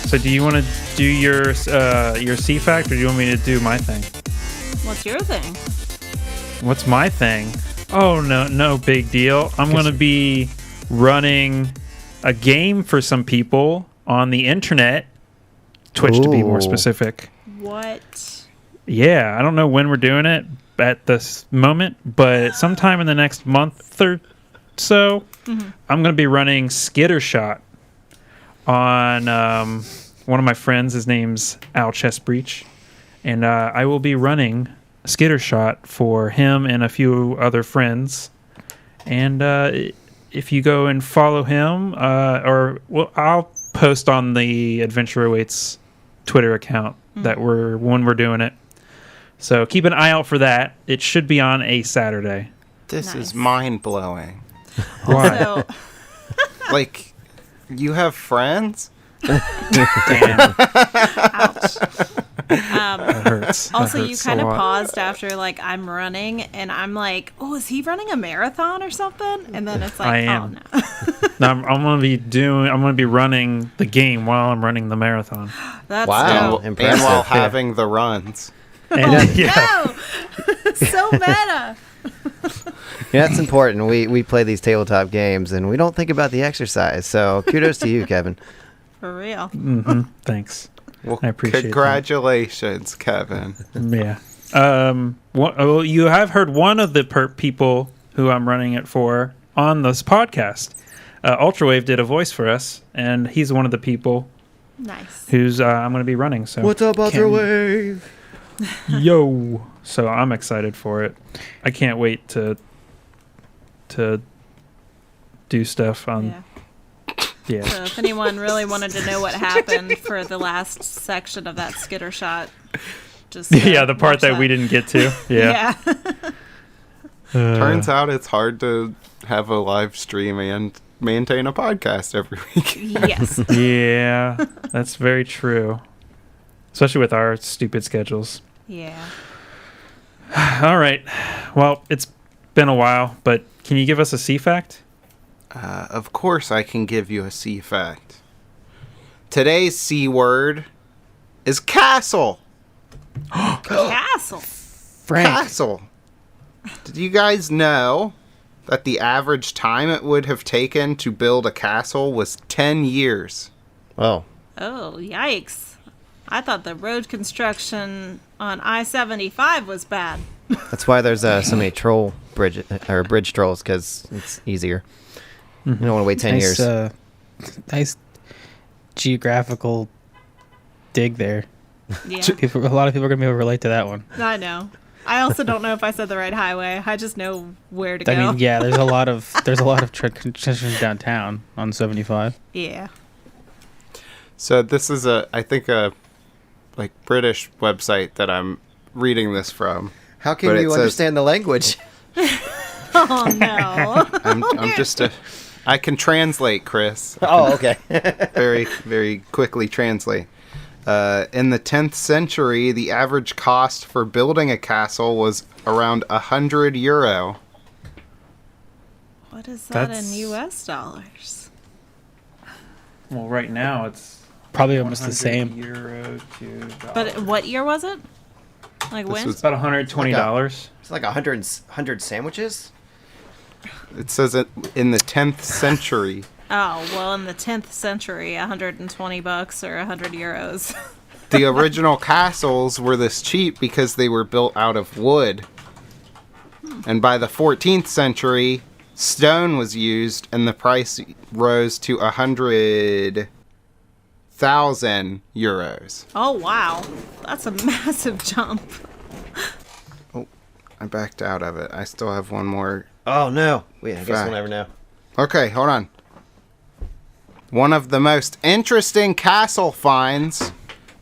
So do you want to do your C-Fact, or do you want me to do my thing? What's your thing? What's my thing? Oh, no big deal. I'm going to be running a game for some people on the internet. Twitch, to be more specific. What? Yeah, I don't know when we're doing it at this moment, but sometime in the next month or so, I'm going to be running Skittershot on one of my friends. His name's Al Chestbreach, and I will be running Skittershot for him and a few other friends. And if you go and follow him, I'll post on the Adventure Awaits Twitter account when we're doing it. So keep an eye out for that. It should be on a Saturday. This is mind-blowing. Why? So, Like, you have friends? Damn. ouch. That hurts. Also, That you hurts kind a of lot. paused after, like, I'm running, and I'm like, oh, is he running a marathon or something? And then it's like, I am. oh, no. No, I'm gonna be running the game while I'm running the marathon. That's Wow. dope. Impressive. And while Yeah. having the runs. And, yeah. No! So meta. Yeah, it's important. We play these tabletop games, and we don't think about the exercise. So kudos to you, Kevin. For real. Thanks. Well, I appreciate that. congratulations, Kevin. Yeah. Well, you have heard one of the people who I'm running it for on this podcast. Ultrawave did a voice for us, and he's one of the people Nice. who's I'm going to be running. So What's up, Ultrawave? Yo! So I'm excited for it. I can't wait to do stuff on. Yeah. So if anyone really wanted to know what happened for the last section of that Skittershot, just Yeah, the part watch that we didn't get to. Yeah. Turns out it's hard to have a live stream and maintain a podcast every week. Yes. Yeah, that's very true. Especially with our stupid schedules. Yeah. All right. Well, it's been a while, but can you give us a C-Fact? Of course I can give you a C fact. Today's C word is castle. Castle. Frank. Castle. Did you guys know that the average time it would have taken to build a castle was 10 years? Oh, Oh, yikes. I thought the road construction on I-75 was bad. that's why there's so many bridge trolls, because it's easier. You don't want to wait 10 years. Nice geographical dig there. Yeah. A lot of people are gonna be able to relate to that one. I know. I also don't know if I said the right highway. I just know where to go. I mean, yeah, there's a lot of construction downtown on 75. Yeah. So this is I think a British website that I'm reading this from. How can But it you says- understand the language? Oh, no. I'm just I can translate, Chris. Oh, okay. Very, very quickly translate. In the 10th century, the average cost for building a castle was around €100. What is that That's- in U.S. dollars? Well, right now it's Probably almost the 100 same. euro to dollar. But what year was it? Like This when? was- It's about $120. It's like 100 sandwiches? It says it in the 10th century. Oh, well, in the 10th century, $120 or 100 euros. The original castles were this cheap because they were built out of wood. And by the 14th century, stone was used and the price rose to €100,000. Oh, wow. That's a massive jump. I backed out of it. I still have one more. Oh, no. Wait, I guess Fact. we'll never know. Okay, hold on. One of the most interesting castle finds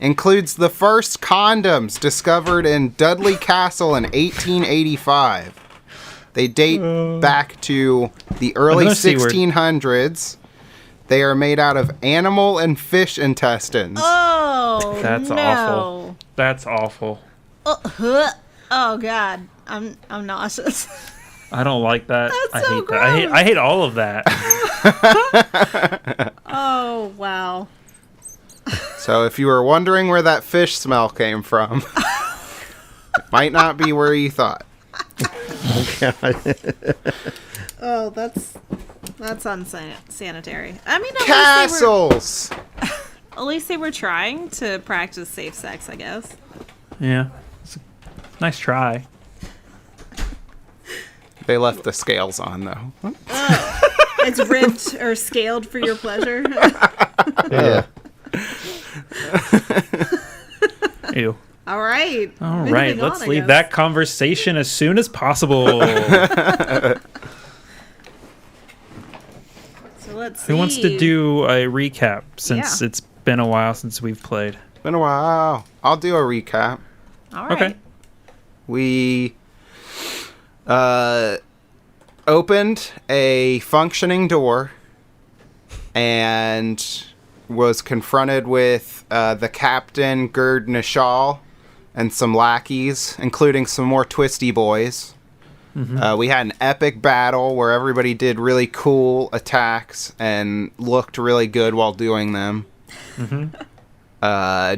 includes the first condoms discovered in Dudley Castle in 1885. They date back to the early gonna see where- 1600s. They are made out of animal and fish intestines. Oh, That's no. awful. That's awful. Oh God, I'm nauseous. I don't like that. That's I so hate that. I hate all of that. Oh wow. So if you were wondering where that fish smell came from, it might not be where you thought. Oh, that's unsanitary. I mean, Castles! at least they were trying to practice safe sex, I guess. Yeah. It's a nice try. They left the scales on, though. It's ribbed or scaled for your pleasure. Yeah. Ew. All right. All Moving right, on, let's I leave guess. that conversation as soon as possible. So let's see. Who wants to do a recap since Yeah. it's been a while since we've played? Been a while. I'll do a recap. All right. Okay. We opened a functioning door and was confronted with the captain, Ghurd Nishal, and some lackeys, including some more twisty boys. We had an epic battle where everybody did really cool attacks and looked really good while doing them.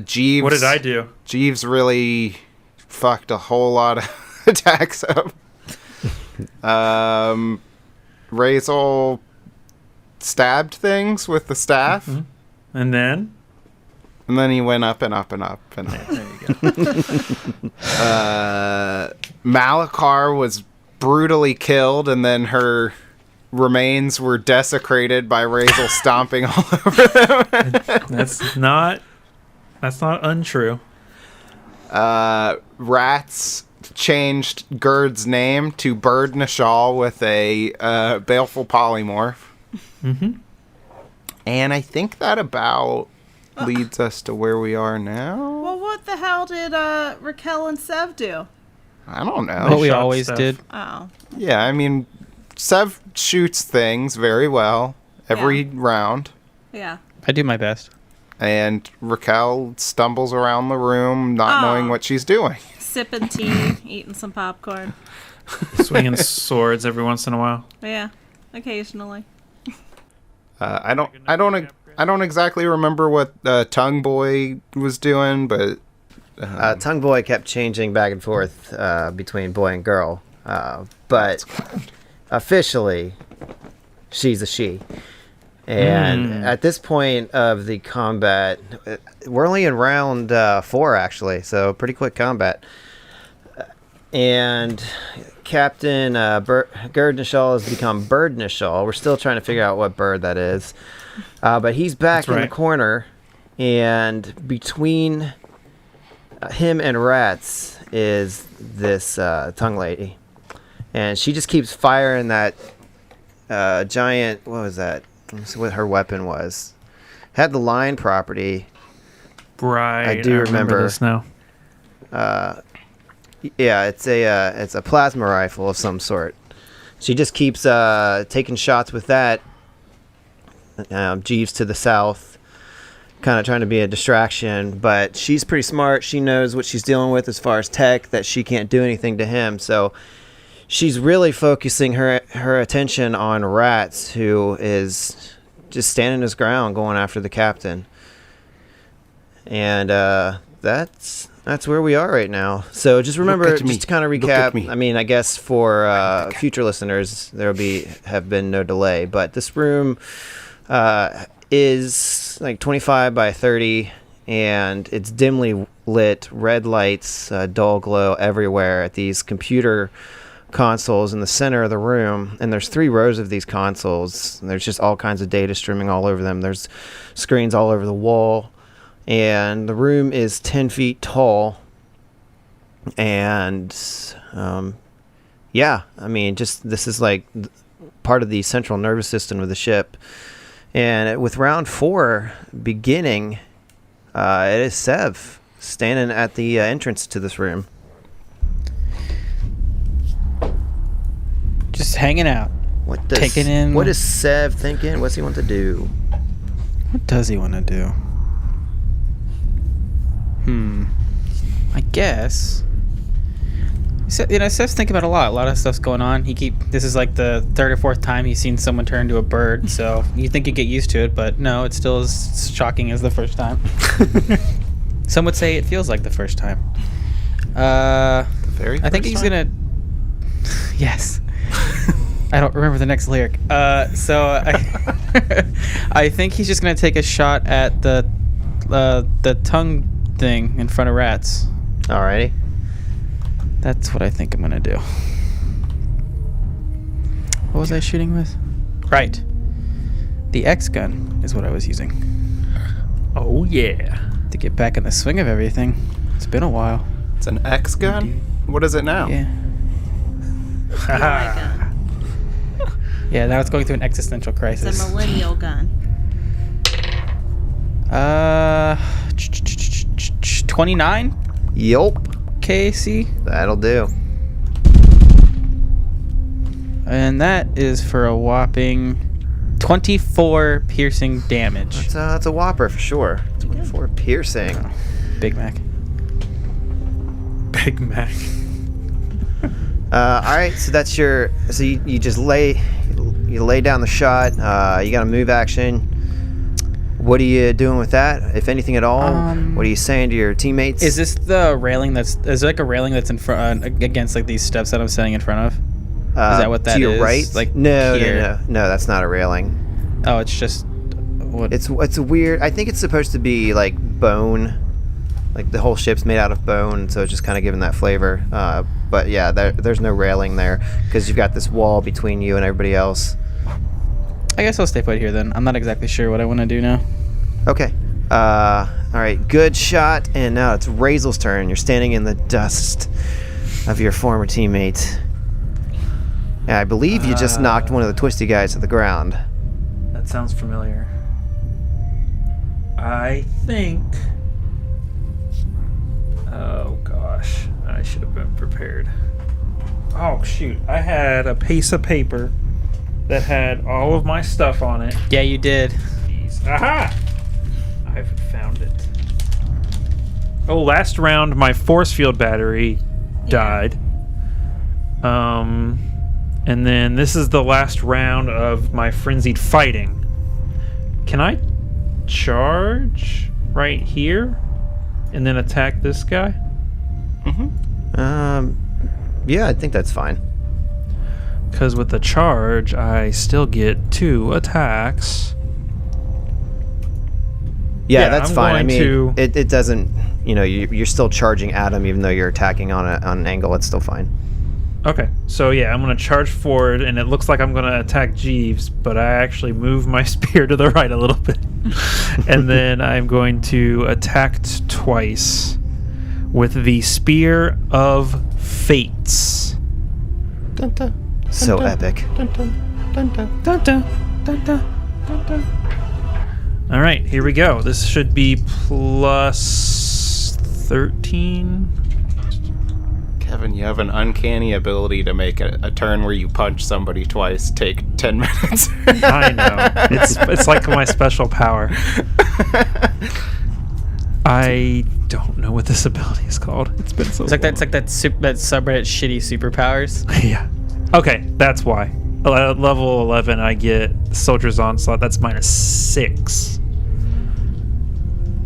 Jeeves, What did I do? Jeeves really fucked a whole lot of attacks up. Razel stabbed things with the staff, And then? and then he went up and up and up. And There you go. Malachar was brutally killed, and then her remains were desecrated by Razel stomping all over them. That's not untrue. Rats changed Ghurd's name to Bird Nishal with a baleful polymorph. And I think that about leads us to where we are now. Well, what the hell did Raquel and Sev do? I don't What know. we shot always stuff. did. Oh. Yeah, I mean, Sev shoots things very well every round. Yeah. I do my best. And Raquel stumbles around the room not knowing what she's doing. Sipping tea, eating some popcorn. Swinging swords every once in a while. Yeah. Occasionally. I don't exactly remember what Tongue Boy was doing, but Tongue Boy kept changing back and forth between boy and girl, but officially, she's a she. And at this point of the combat, we're only in round 4, actually, so pretty quick combat. And Captain Ghurd Nishal has become Bird Nishal. We're still trying to figure out what bird that is. But he's back That's in the right. corner, and between him and Rats is this tongue lady. And she just keeps firing that giant, what was that? Let's see what her weapon was. Had the line property. Right. I do remember. this now. Yeah, it's a plasma rifle of some sort. She just keeps taking shots with that. Jeeves to the south, kind of trying to be a distraction, but she's pretty smart. She knows what she's dealing with as far as tech, that she can't do anything to him. So she's really focusing her attention on Rats, who is just standing his ground, going after the captain. And that's where we are right now. So just remember, at me. just to kind of Look at recap. me. I mean, I guess for future listeners, have been no delay. But this room is like 25 by 30, and it's dimly lit, red lights, dull glow everywhere at these computer consoles in the center of the room. And there's 3 rows of these consoles, and there's just all kinds of data streaming all over them. There's screens all over the wall, and the room is 10 feet tall. And yeah, I mean, just this is like part of the central nervous system of the ship. And with round 4 beginning, it is Sev standing at the entrance to this room. Just hanging out. What Taking in- What is Sev thinking? What's he want to do? What does he want to do? I guess. Seth's thinking about a lot. A lot of stuff's going on. This is like the third or fourth time he's seen someone turn into a bird. So you think you get used to it, but no, it's still as shocking as the first time. Some would say it feels like the first time. I think he's gonna. Yes. I don't remember the next lyric. I think he's just gonna take a shot at the tongue thing in front of rats. Alrighty. That's what I think I'm gonna do. What was I shooting with? Right. The X gun is what I was using. Oh yeah. To get back in the swing of everything. It's been a while. It's an X gun? What is it now? Yeah. gun. Yeah, now it's going through an existential crisis. It's a millennial gun. 29 Yup. KC. That'll do. And that is for a whopping 24 piercing damage. That's a whopper for sure. 24 piercing. Oh, Big Mac. Big Mac. All right, so that's your. So you just lay down the shot. You got a move action. What are you doing with that, if anything at all? What are you saying to your teammates? Is this the railing is there like a railing that's in front against like these steps that I'm standing in front of? Is that what that to your is? right? Like no, here? no, that's not a railing. Oh, it's just what? It's a weird. I think it's supposed to be like bone, like the whole ship's made out of bone, so it's just kind of giving that flavor. But yeah, there's no railing there because you've got this wall between you and everybody else. I guess I'll stay put here then. I'm not exactly sure what I want to do now. Okay. All right. Good shot. And now it's Razel's turn. You're standing in the dust of your former teammate. Yeah, I believe you just knocked one of the twisty guys to the ground. That sounds familiar. I think. Oh gosh, I should have been prepared. Oh shoot, I had a piece of paper that had all of my stuff on it. Yeah, you did. Jeez. Aha! I've found it. Oh, last round my force field battery died. And then this is the last round of my frenzied fighting. Can I charge right here and then attack this guy? Yeah, I think that's fine. Because with the charge, I still get 2 attacks. Yeah, that's I'm fine. I going mean, to- it doesn't. You know, you're still charging at him, even though you're attacking on an angle. It's still fine. Okay, so yeah, I'm going to charge forward, and it looks like I'm going to attack Jeeves, but I actually move my spear to the right a little bit. And then I'm going to attack twice with the Spear of Fates. Dun, dun, So dun, epic. dun, dun, dun, dun. Dun, dun, dun, dun, dun, dun. All right, here we go. This should be plus 13. Kevin, you have an uncanny ability to make a turn where you punch somebody twice take 10 minutes. I know. It's like my special power. I don't know what this ability is called. It's been so It's like long. that subreddit shitty superpowers. Yeah. Okay, that's why. At level 11, I get Soldier's Onslaught. That's -6.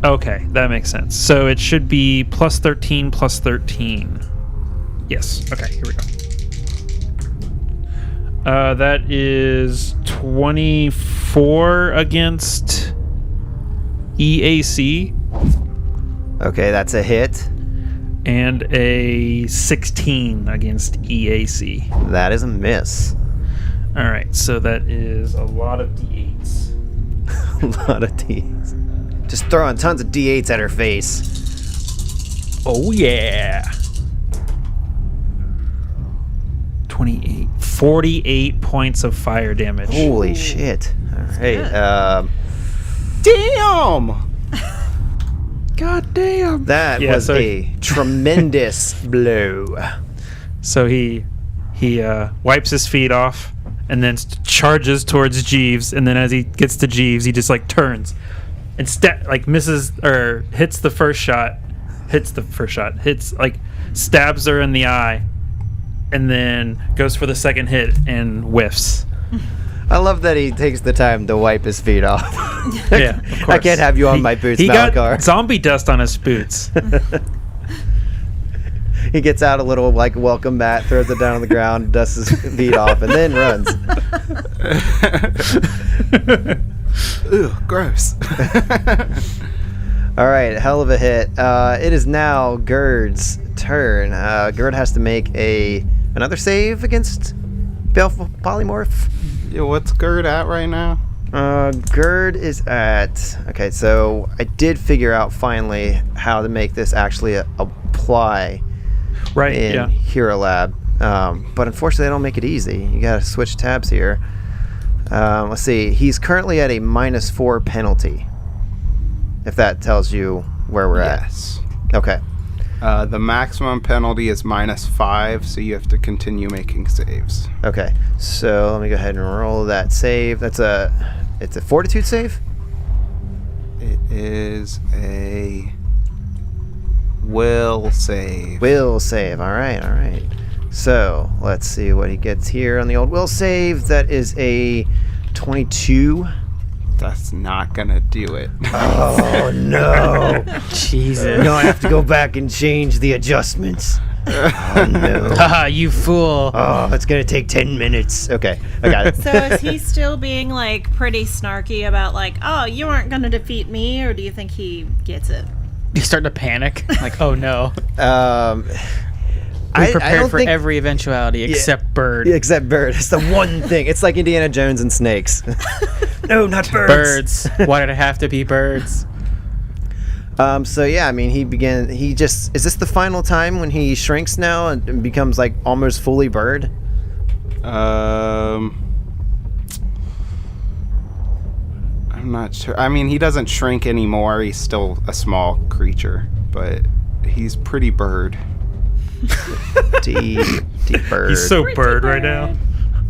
Okay, that makes sense. So it should be plus 13, plus 13. Yes. Okay, here we go. That is 24 against EAC Okay, that's a hit. and a 16 against EAC. That is a miss. All right, so that is a lot of D8s. A lot of D's. Just throwing tons of D8s at her face. Oh yeah. 28, 48 points of fire damage. Holy shit. All right. Damn! God damn. That Yeah, was so- a tremendous blow. So he wipes his feet off and then charges towards Jeeves. And then as he gets to Jeeves, he just like turns and misses or hits the first shot. Stabs her in the eye, and then goes for the second hit and whiffs. I love that he takes the time to wipe his feet off. Yeah, of course. I can't have you on my boots, He Malachar. got zombie dust on his boots. He gets out a little like welcome mat, throws it down on the ground, dusts his feet off, and then runs. Ooh, gross. All right, hell of a hit. It is now Ghurd's turn. Ghurd has to make another save against Baleful Polymorph. Yeah, what's Ghurd at right now? Ghurd is at... Okay, so I did figure out finally how to make this actually apply Right, in yeah. Hero Lab. But unfortunately, they don't make it easy. You gotta switch tabs here. Let's see. He's currently at a -4 penalty. If that tells you where we're Yes. at. Okay. The maximum penalty is -5, so you have to continue making saves. Okay. So let me go ahead and roll that save. It's a fortitude save? It is a will save. Will save. All right. So let's see what he gets here on the old will save. That is a 22. That's not gonna do it. Oh no! Jesus. No, I have to go back and change the adjustments. Oh no! Haha, you fool. Oh, it's gonna take 10 minutes. Okay, I got it. So is he still being like pretty snarky about like, oh, you aren't gonna defeat me, or do you think he gets it? You start to panic. Like, oh no. I Be prepared don't for think- every eventuality except Bird. Yeah, except bird. It's the one thing. It's like Indiana Jones and snakes. No, not birds. Birds. Why did it have to be birds? So yeah, I mean, is this the final time when he shrinks now and becomes like almost fully bird? I'm not sure. I mean, he doesn't shrink anymore. He's still a small creature, but he's pretty bird. Deep bird. He's so bird right now.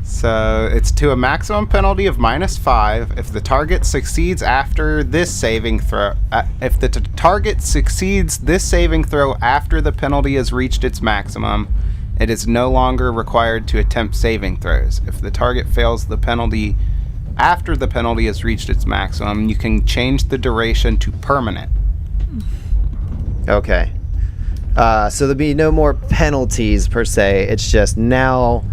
So it's to a maximum penalty of -5 if the target succeeds after this saving throw. If the target succeeds this saving throw after the penalty has reached its maximum, it is no longer required to attempt saving throws. If the target fails the penalty after the penalty has reached its maximum, you can change the duration to permanent. Okay. So there'll be no more penalties per se. It's just now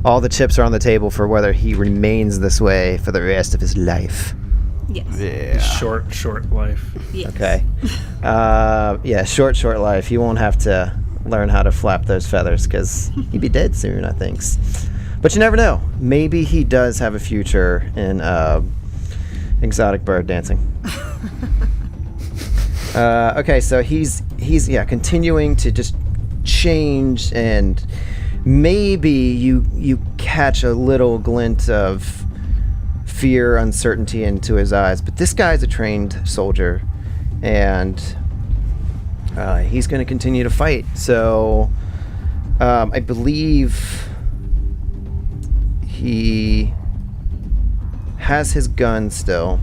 all the chips are on the table for whether he remains this way for the rest of his life. Yes. Yeah. Short life. Yes. Okay. Yeah, short life. He won't have to learn how to flap those feathers because he'd be dead soon, I think. But you never know. Maybe he does have a future in exotic bird dancing. Okay, so he's continuing to just change, and maybe you catch a little glint of fear, uncertainty into his eyes. But this guy's a trained soldier, and he's going to continue to fight. So I believe he has his gun still.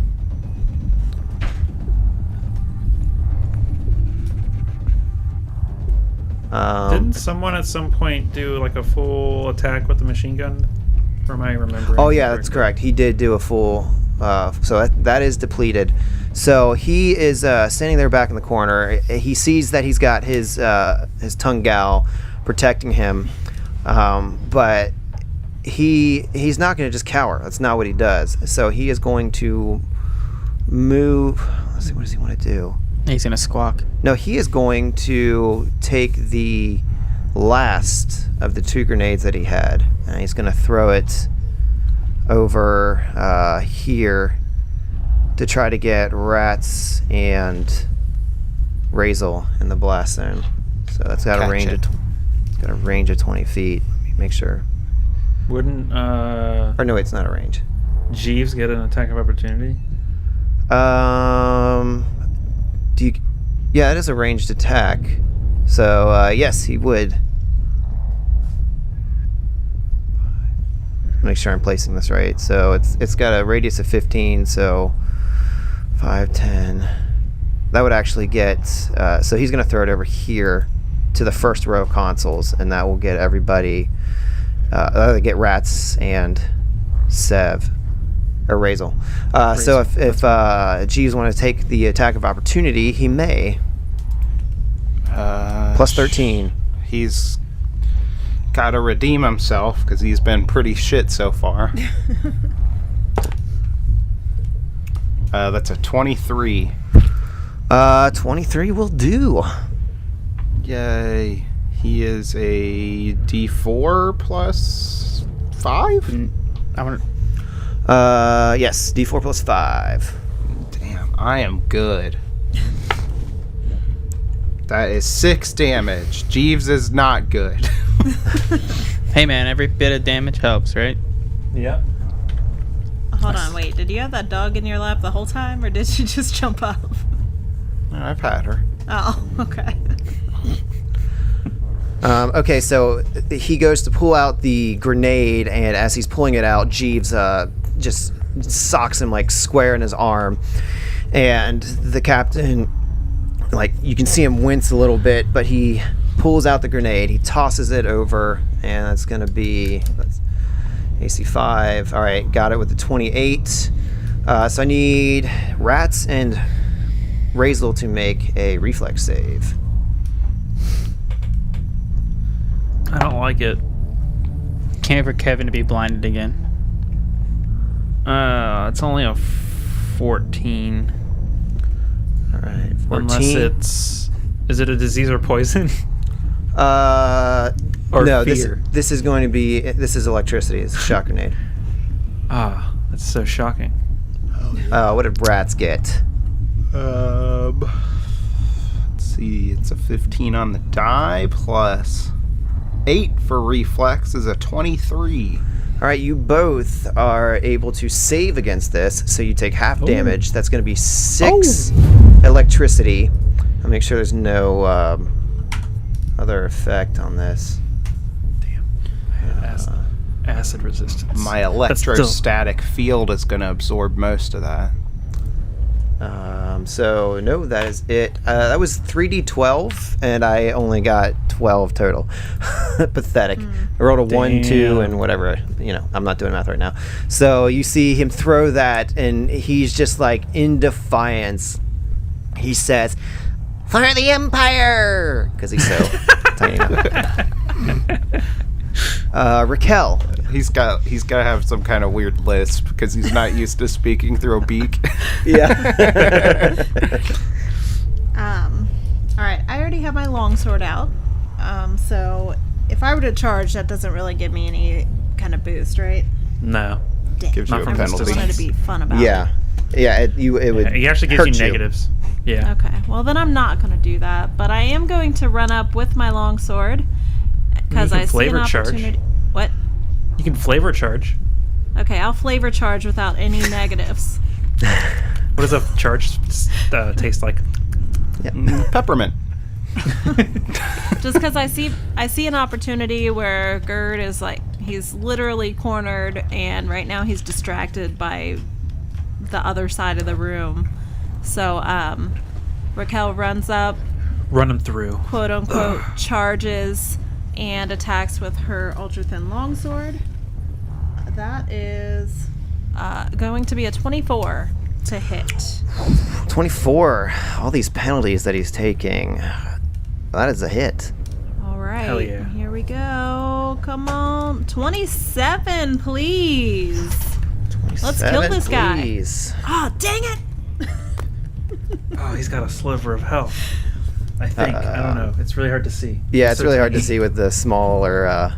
Didn't someone at some point do like a full attack with the machine gun? Or am I remembering? Oh yeah, that's correct. He did do a full. So that is depleted. So he is standing there back in the corner. He sees that he's got his tongue gal protecting him, but he's not going to just cower. That's not what he does. So he is going to move. Let's see, what does he want to do? He's gonna squawk. No, he is going to take the last of the 2 grenades that he had, and he's going to throw it over here to try to get Rats and Razel in the blast zone. So that's got a range. It's got a range of 20 feet. Let me make sure. Wouldn't Or no, it's not a range. Jeeves get an attack of opportunity? Yeah, it is a ranged attack. So yes, he would. make sure I'm placing this right. So it's got a radius of 15, so 5, 10. That would actually get, so he's going to throw it over here to the first row of consoles, and that will get everybody, get Rats and Sev, or Razel. So if Jeeves want to take the attack of opportunity, he may. Plus 13. He's got to redeem himself because he's been pretty shit so far. That's a 23. 23 will do. Yay. He is a D4 plus 5? I want Yes, D4 plus 5. Damn, I am good. That is 6 damage. Jeeves is not good. Hey man, every bit of damage helps, right? Yeah. Hold on, wait. Did you have that dog in your lap the whole time, or did she just jump up? I've had her. Oh, okay. Okay, so he goes to pull out the grenade, and as he's pulling it out, Jeeves just socks him like square in his arm, and the captain, like, you can see him wince a little bit, but he pulls out the grenade, he tosses it over, and that's gonna be AC 5. All right, got it with the 28. So I need Rats and Razel to make a reflex save. I don't like it. Can't wait for Kevin to be blinded again. It's only a 14. All right, 14. Unless it's... Is it a disease or poison? Or no, fear? this is going to be, this is electricity. It's a shock grenade. Ah, that's so shocking. What did Rats get? Let's see, it's a 15 on the die plus 8 for reflex is a 23. All right, you both are able to save against this, so you take half damage. That's going to be 6 electricity. I'll make sure there's no other effect on this. Acid resistance. My electrostatic field is going to absorb most of that. So no, that is it. That was 3d12, and I only got 12 total. Pathetic. I rolled a 1, 2, and whatever. You know, I'm not doing math right now. So you see him throw that, and he's just like in defiance. He says, "For the Empire!" Because he's so tiny. Raquel. He's got to have some kind of weird lisp because he's not used to speaking through a beak. Yeah. All right. I already have my longsword out. So if I were to charge, that doesn't really give me any kind of boost, right? No. Dang. Gives you Not a from I just penalty. wanted to be fun about it. Yeah. Yeah, it would. He actually gives hurt you negatives. Yeah. Okay. Well, then I'm not going to do that. But I am going to run up with my longsword because You can I see an flavor charge. opportunity. What? You can flavor charge. Okay, I'll flavor charge without any negatives. What does a charge taste like? Peppermint. Just because I see an opportunity where Ghurd is like, he's literally cornered, and right now he's distracted by the other side of the room. So Raquel runs up, Run him through. quote unquote, charges and attacks with her ultra thin longsword. That is going to be a 24 to hit. 24. All these penalties that he's taking. That is a hit. All right. Hell yeah. Here we go. Come on. 27, please. Let's kill this guy. Please. Oh, dang it. Oh, he's got a sliver of health. I think. I don't know. It's really hard to see. Yeah, it's So really hard to tiny. see with the smaller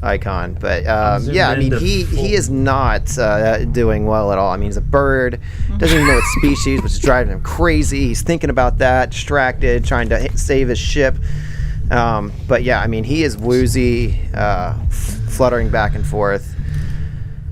icon, but zoomed yeah, I mean, into he full. is not doing well at all. I mean, he's a bird, doesn't even know what species, which is driving him crazy. He's thinking about that, distracted, trying to save his ship. But yeah, I mean, he is woozy, fluttering back and forth.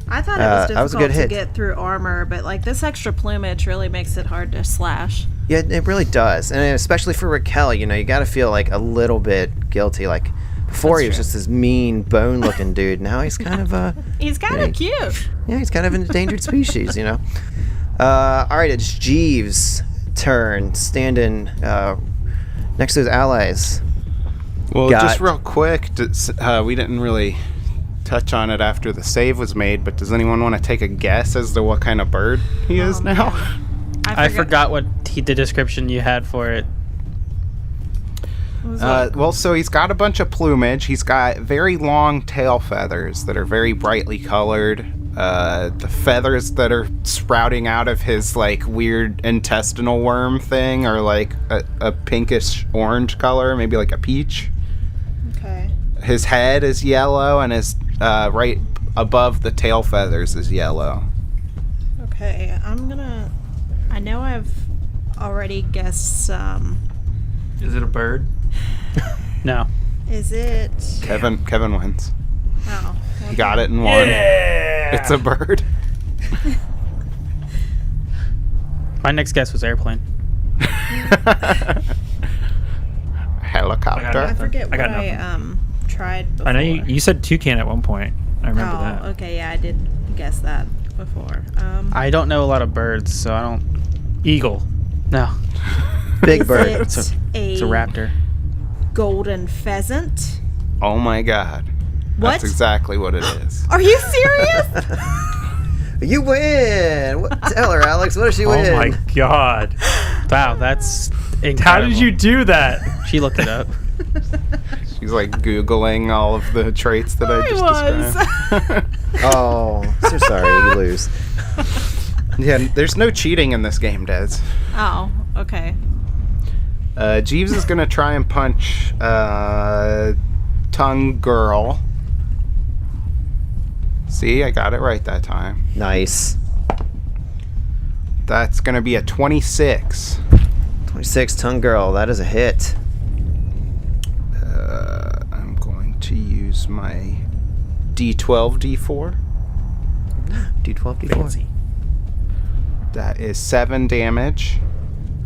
I thought it was that was a difficult good to hit. get through armor, but like this extra plumage really makes it hard to slash. Yeah, it really does, and especially for Raquel, you know, you got to feel like a little bit guilty, like, Before he was just this mean, bone-looking dude. Now he's kind of He's kind of cute. yeah, he's kind of an endangered species, you know. All right, it's Jeeves' turn, standing next to his allies. Well, Got- just real quick, we didn't really touch on it after the save was made, but does anyone want to take a guess as to what kind of bird he is now? I forgot what the description you had for it. Well, so he's got a bunch of plumage. He's got very long tail feathers that are very brightly colored. The feathers that are sprouting out of his like weird intestinal worm thing are like a pinkish orange color, maybe like a peach. Okay. His head is yellow, and his right above the tail feathers is yellow. Okay, I know I've already guessed Is it a bird? No. Is it... Kevin wins. Oh. He got it in one. It's a bird. My next guess was airplane. Helicopter. I forget I what got I tried before. I know you said toucan at one point. I remember that. Okay, yeah, I did guess that before. I don't know a lot of birds, so I don't. Eagle. No. Big Is bird. it It's a raptor. golden pheasant? Oh my god. What? That's exactly what it is. Are you serious? You win! Tell her, Alex. What does she win? Oh my god. Wow, that's incredible. How did you do that? She looked it up. She's like Googling all of the traits that I just described. Oh, so sorry. You lose. Yeah, there's no cheating in this game, Des. Oh, okay. Jeeves is gonna try and punch Tongue Girl. See, I got it right that time. Nice. That's gonna be a 26. 26, Tongue Girl. That is a hit. I'm going to use my D12, D4. D12, D4. That is 7 damage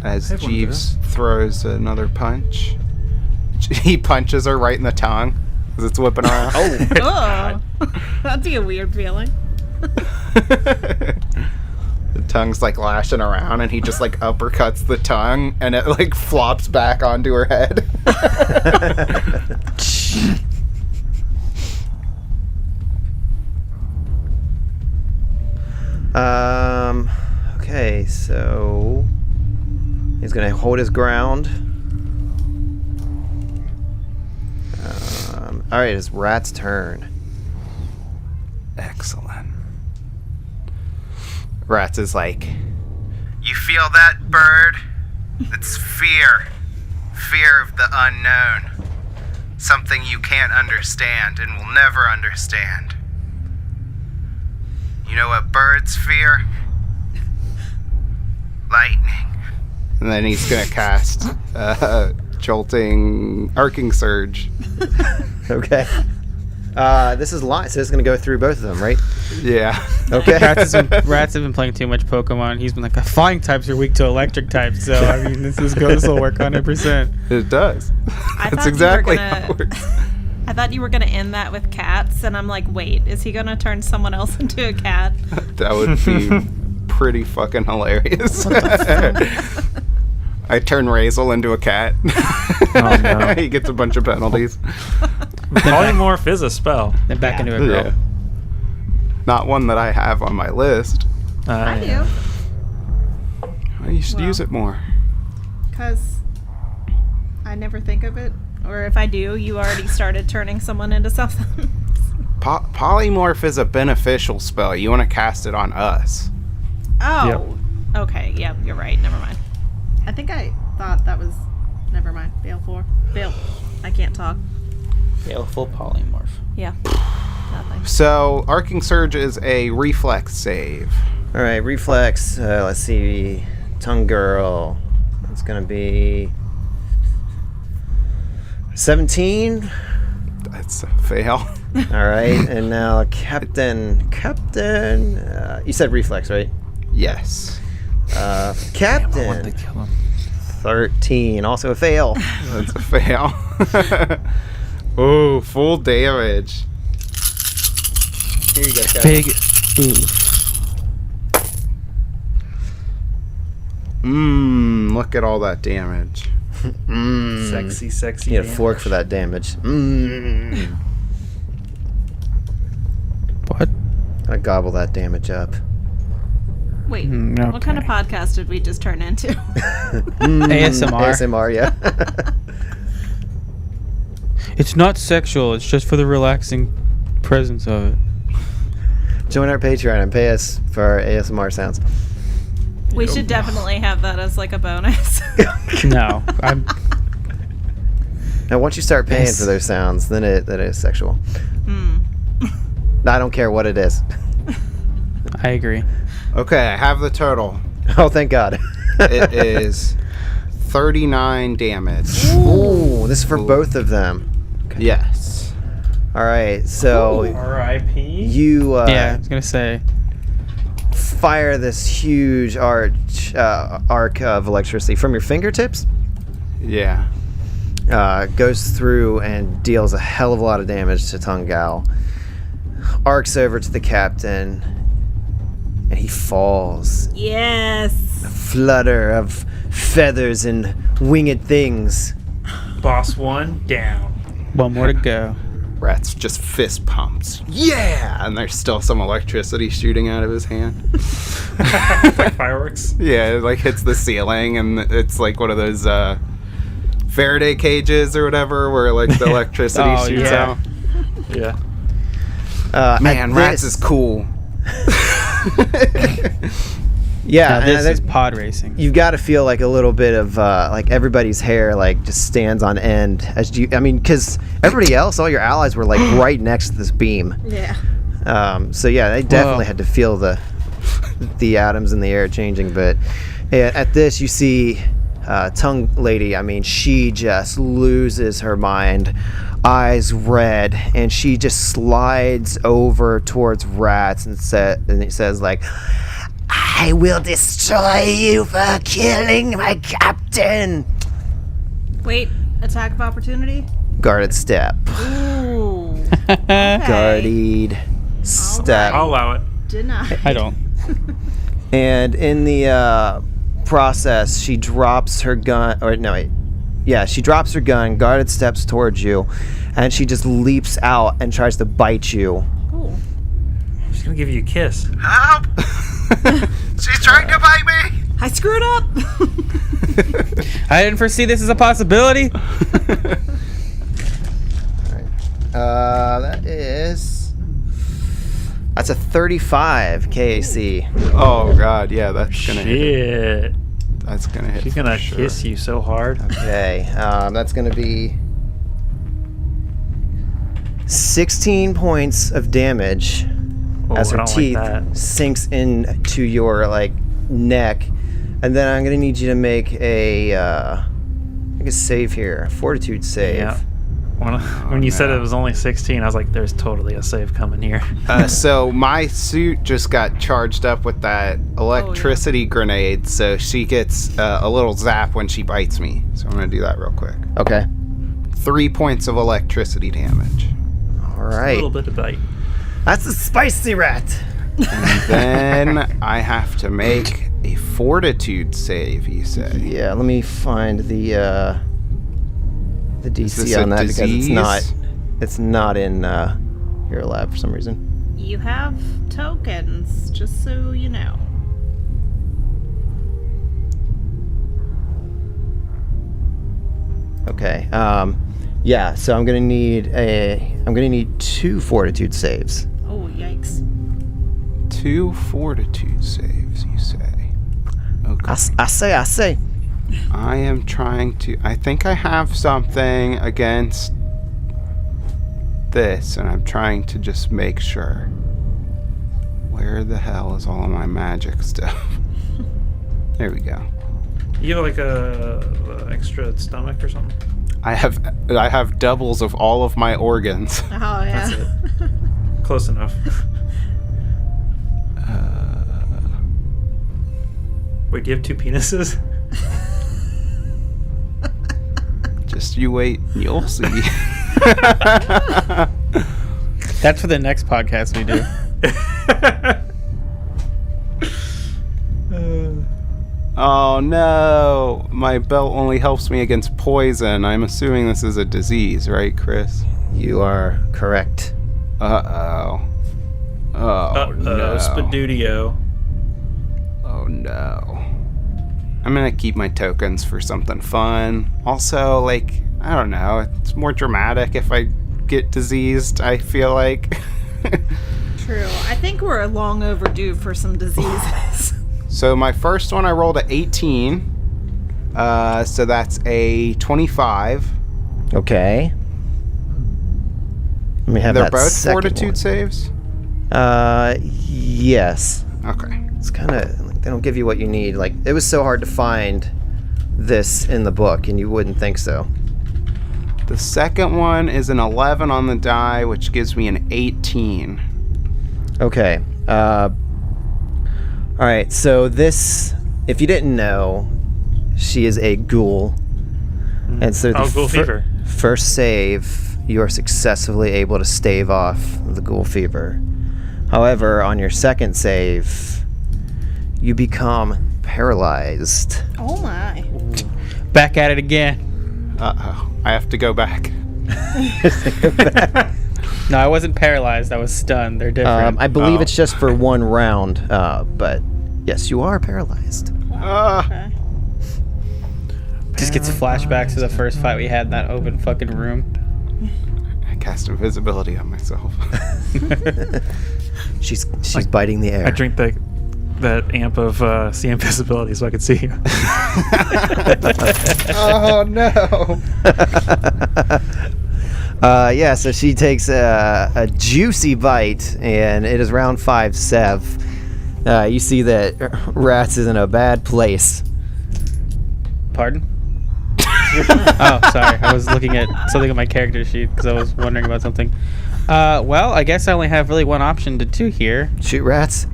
as I have one of Jeeves throws another punch. He punches her right in the tongue as it's whipping her out. Oh, that'd be a weird feeling. The tongue's like lashing around, and he just like uppercuts the tongue, and it like flops back onto her head. Okay, so he's gonna hold his ground. All right, it's Rat's turn. Excellent. Rats is like, you feel that, bird? It's fear. Fear of the unknown. Something you can't understand and will never understand. You know what birds fear? Lightning. And then he's gonna cast Jolting Arcing Surge. Okay. This is light, so it's gonna go through both of them, right? Yeah. Okay. Rats have been playing too much Pokemon. He's been like, the flying types are weak to electric types, so I mean, this will work 100%. It does. I That's thought exactly you were how gonna, it works. I thought you were gonna end that with cats, and I'm like, wait, is he gonna turn someone else into a cat? That would be pretty fucking hilarious. I turn Razel into a cat. Oh, no. He gets a bunch of penalties. Polymorph is a spell. Then back into a girl. Yeah. Not one that I have on my list. I do, Well, you should Well. use it more. because I never think of it. Or if I do, you already started turning someone into something. Polymorph is a beneficial spell. You want to cast it on us. Oh, okay, yep, you're right, never mind. I think I thought that was, never mind, Bale 4. Bale, I can't talk. Baleful polymorph. Yeah, nothing. So, Arcing Surge is a reflex save. All right, reflex. Let's see. Tongue Girl. It's gonna be 17. That's a fail. All right, and now Captain. You said reflex, right? Yes. Captain. Kill him. 13. Also a fail. That's a fail. Oh, full damage. Here you go, Kevin. Big. Ooh. Look at all that damage. Sexy. You need a fork for that damage. What? I gobble that damage up. Wait, Okay. what kind of podcast did we just turn into? ASMR. ASMR, yeah. It's not sexual. It's just for the relaxing presence of it. Join our Patreon and pay us for our ASMR sounds. We should definitely have that as like a bonus. No, I'm. Now, once you start paying Yes. for those sounds, then it is sexual. I don't care what it is. I agree. Okay, I have the total. Oh, thank God. It is 39 damage. Ooh, this is for both of them. Yes. All right, so R.I.P. you Yeah, I was gonna say. fire this huge arc of electricity from your fingertips. Yeah. Goes through and deals a hell of a lot of damage to Tungal. Arcs over to the captain, and he falls. Yes. A flutter of feathers and winged things. Boss 1 down. One more to go. Rat's just fist pumps. Yeah! And there's still some electricity shooting out of his hand. Like fireworks. Yeah, it like hits the ceiling, and it's like one of those Faraday cages or whatever, where like the electricity Oh, shoots yeah. out. Yeah. Man, at Rats this- is cool. Yeah, Now and this that- is pod racing. you've got to feel like a little bit of like everybody's hair like just stands on end as you. I mean, because everybody else, all your allies were like right next to this beam. Yeah. So yeah, they definitely Whoa. had to feel the atoms in the air changing. But yeah, at this, you see Tongue Lady. I mean, she just loses her mind, eyes red, and she just slides over towards Rats and it says like, "I will destroy you for killing my captain." Wait, attack of opportunity? Guarded step. Ooh. Guarded step. I'll allow it. Deny. I don't. And in the process, she drops her gun. Or no, wait. Yeah, she drops her gun, guarded steps towards you, and she just leaps out and tries to bite you. Cool. She's gonna give you a kiss. Help! She's trying to bite me! I screwed up. I didn't foresee this as a possibility. That's a 35 KAC. Oh god, yeah, that's gonna hit. Shit. That's gonna hit. She's for gonna sure. kiss you so hard. Okay, that's gonna be 16 points of damage Oh, as I her don't teeth like that. sinks into your like neck, and then I'm gonna need you to make a save here, fortitude save. Yeah. When you said it was only 16, I was like, "There's totally a save coming here." So my suit just got charged up with that electricity grenade, so she gets a little zap when she bites me. So I'm gonna do that real quick. Okay. 3 points of electricity damage. All A right. little bit of bite. That's a spicy rat. And then I have to make a fortitude save, you say? Yeah. Let me find the Is this DC on a that disease? because it's not in Hero Lab for some reason. You have tokens, just so you know. Okay. Yeah. So I'm gonna need 2 fortitude saves. Oh, yikes. 2 fortitude saves, you say? Okay. I say. I am trying to... I think I have something against this, and I'm trying to just make sure. Where the hell is all of my magic stuff? There we go. You have like a extra stomach or something? I have doubles of all of my organs. Oh, yeah. That's it. Close enough. Wait, do you have 2 penises? Just Just you wait, you'll see. That's for the next podcast we do. Oh no, my belt only helps me against poison. I'm assuming this is a disease, right, Chris? You are correct. Uh-oh. Oh no. Spadudio. Oh no. I'm gonna keep my tokens for something fun. Also, like, I don't know, it's more dramatic if I get diseased, I feel like. True. I think we're long overdue for some diseases. So my first one I rolled a 18. So that's a 25. Okay. Let me have They're that both second fortitude one. saves? Yes. Okay. It's kind of like they don't give you what you need. Like, it was so hard to find this in the book, and you wouldn't think so. The second one is an 11 on the die, which gives me an 18. Okay. All right. So this, if you didn't know, she is a ghoul, and so the Ghoul fever. first save, you are successfully able to stave off the ghoul fever. However, on your second save, you become paralyzed. Oh my. Back at it again. Uh-oh. I have to go back. No, I wasn't paralyzed. I was stunned. They're different. I believe Oh. it's just for one round, but yes, you are paralyzed. Okay. Just gets flashbacks to the first fight we had in that open fucking room. I cast invisibility on myself. She's biting the air. I drink that amp of see invisibility so I can see you. Oh no. Yeah, so she takes a juicy bite, and it is round 5, Sev. You see that Rats is in a bad place. Pardon? Oh, sorry. I was looking at something on my character sheet because I was wondering about something. Well, I guess I only have really one option to do here. Shoot Rats?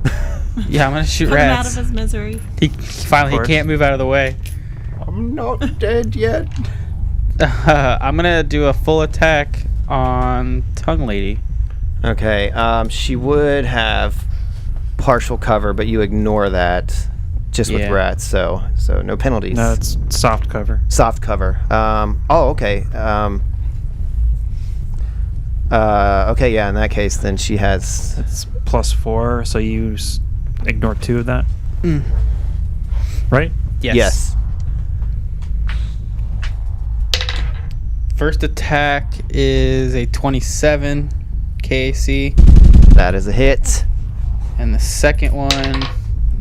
Yeah, I'm gonna shoot Put him out Rats. of his misery. He finally course. can't move out of the way. I'm not dead yet. I'm gonna do a full attack on Tongue Lady. Okay, she would have partial cover, but you ignore that just with Yeah. Rats, so no penalties. No, it's soft cover. Soft cover. Okay. Okay, yeah, in that case, then she has... It's +4, so you ignore 2 of that. Right? Yes. First attack is a 27 KAC, That is a hit. and the second one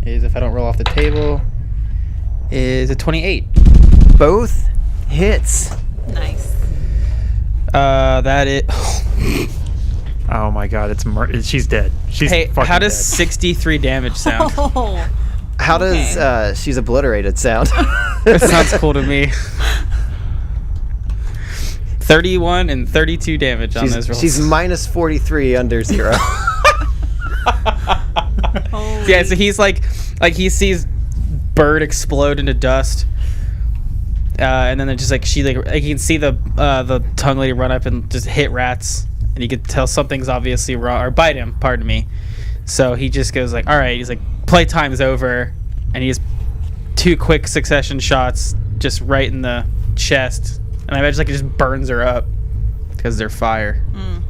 is, if I don't roll off the table, is a 28. Both hits. Nice. That it. Oh my god, she's dead. She's Hey, fucking how does dead. 63 damage sound? Oh. How Okay. does she's obliterated sound? That sounds cool to me. 31 and 32 damage on those rolls. She's minus 43 under 0. Holy. Yeah, so he's like he sees Bird explode into dust, and then they're just like you can see the Tongue Lady run up and just hit Rats, and you can tell something's obviously wrong, or bite him. Pardon me. So he just goes like, all right. He's like, playtime's over, and he has 2 quick succession shots just right in the chest, and I imagine like it just burns her up because they're fire.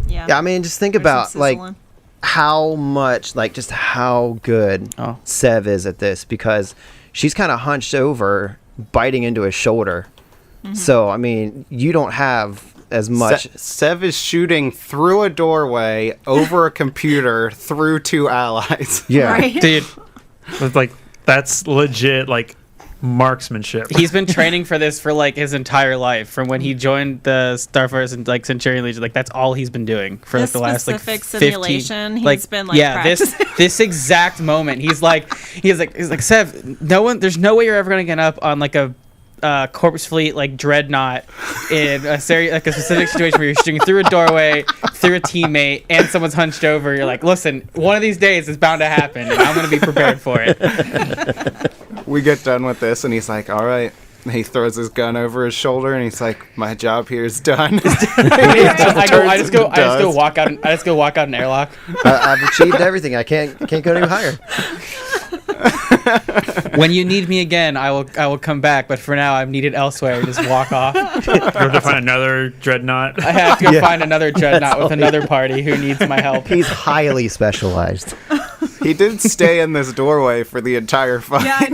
Yeah. Yeah, I mean, just think There's about some like sizzling. how much, like just how good Oh. Sev is at this, because she's kind of hunched over, biting into his shoulder. So I mean, you don't have as much. Sev is shooting through a doorway, over a computer, through 2 allies. Yeah. Right? Dude, It's like, that's legit, like, marksmanship. he's been training for this for like his entire life, from when he joined the Starfinder and like Centurion Legion. Like that's all he's been doing for like This the last like specific 15, simulation, he's been, like, yeah, practicing. this exact moment. He's like Sev, there's no way you're ever gonna get up on like a corpse fleet like dreadnought in a specific situation where you're shooting through a doorway, through a teammate, and someone's hunched over. You're like, listen, one of these days it's bound to happen, and I'm gonna be prepared for it. We get done with this, and he's like, all right, He throws his gun over his shoulder and he's like, "My job here is done." I just go walk out an airlock. I've achieved everything. I can't go any higher. When you need me again, I will come back. But for now, I'm needed elsewhere. Just walk off. You have to find another dreadnought. I have to go find another dreadnought with another party who needs my help. He's highly specialized. He did stay in this doorway for the entire fight. Yeah, I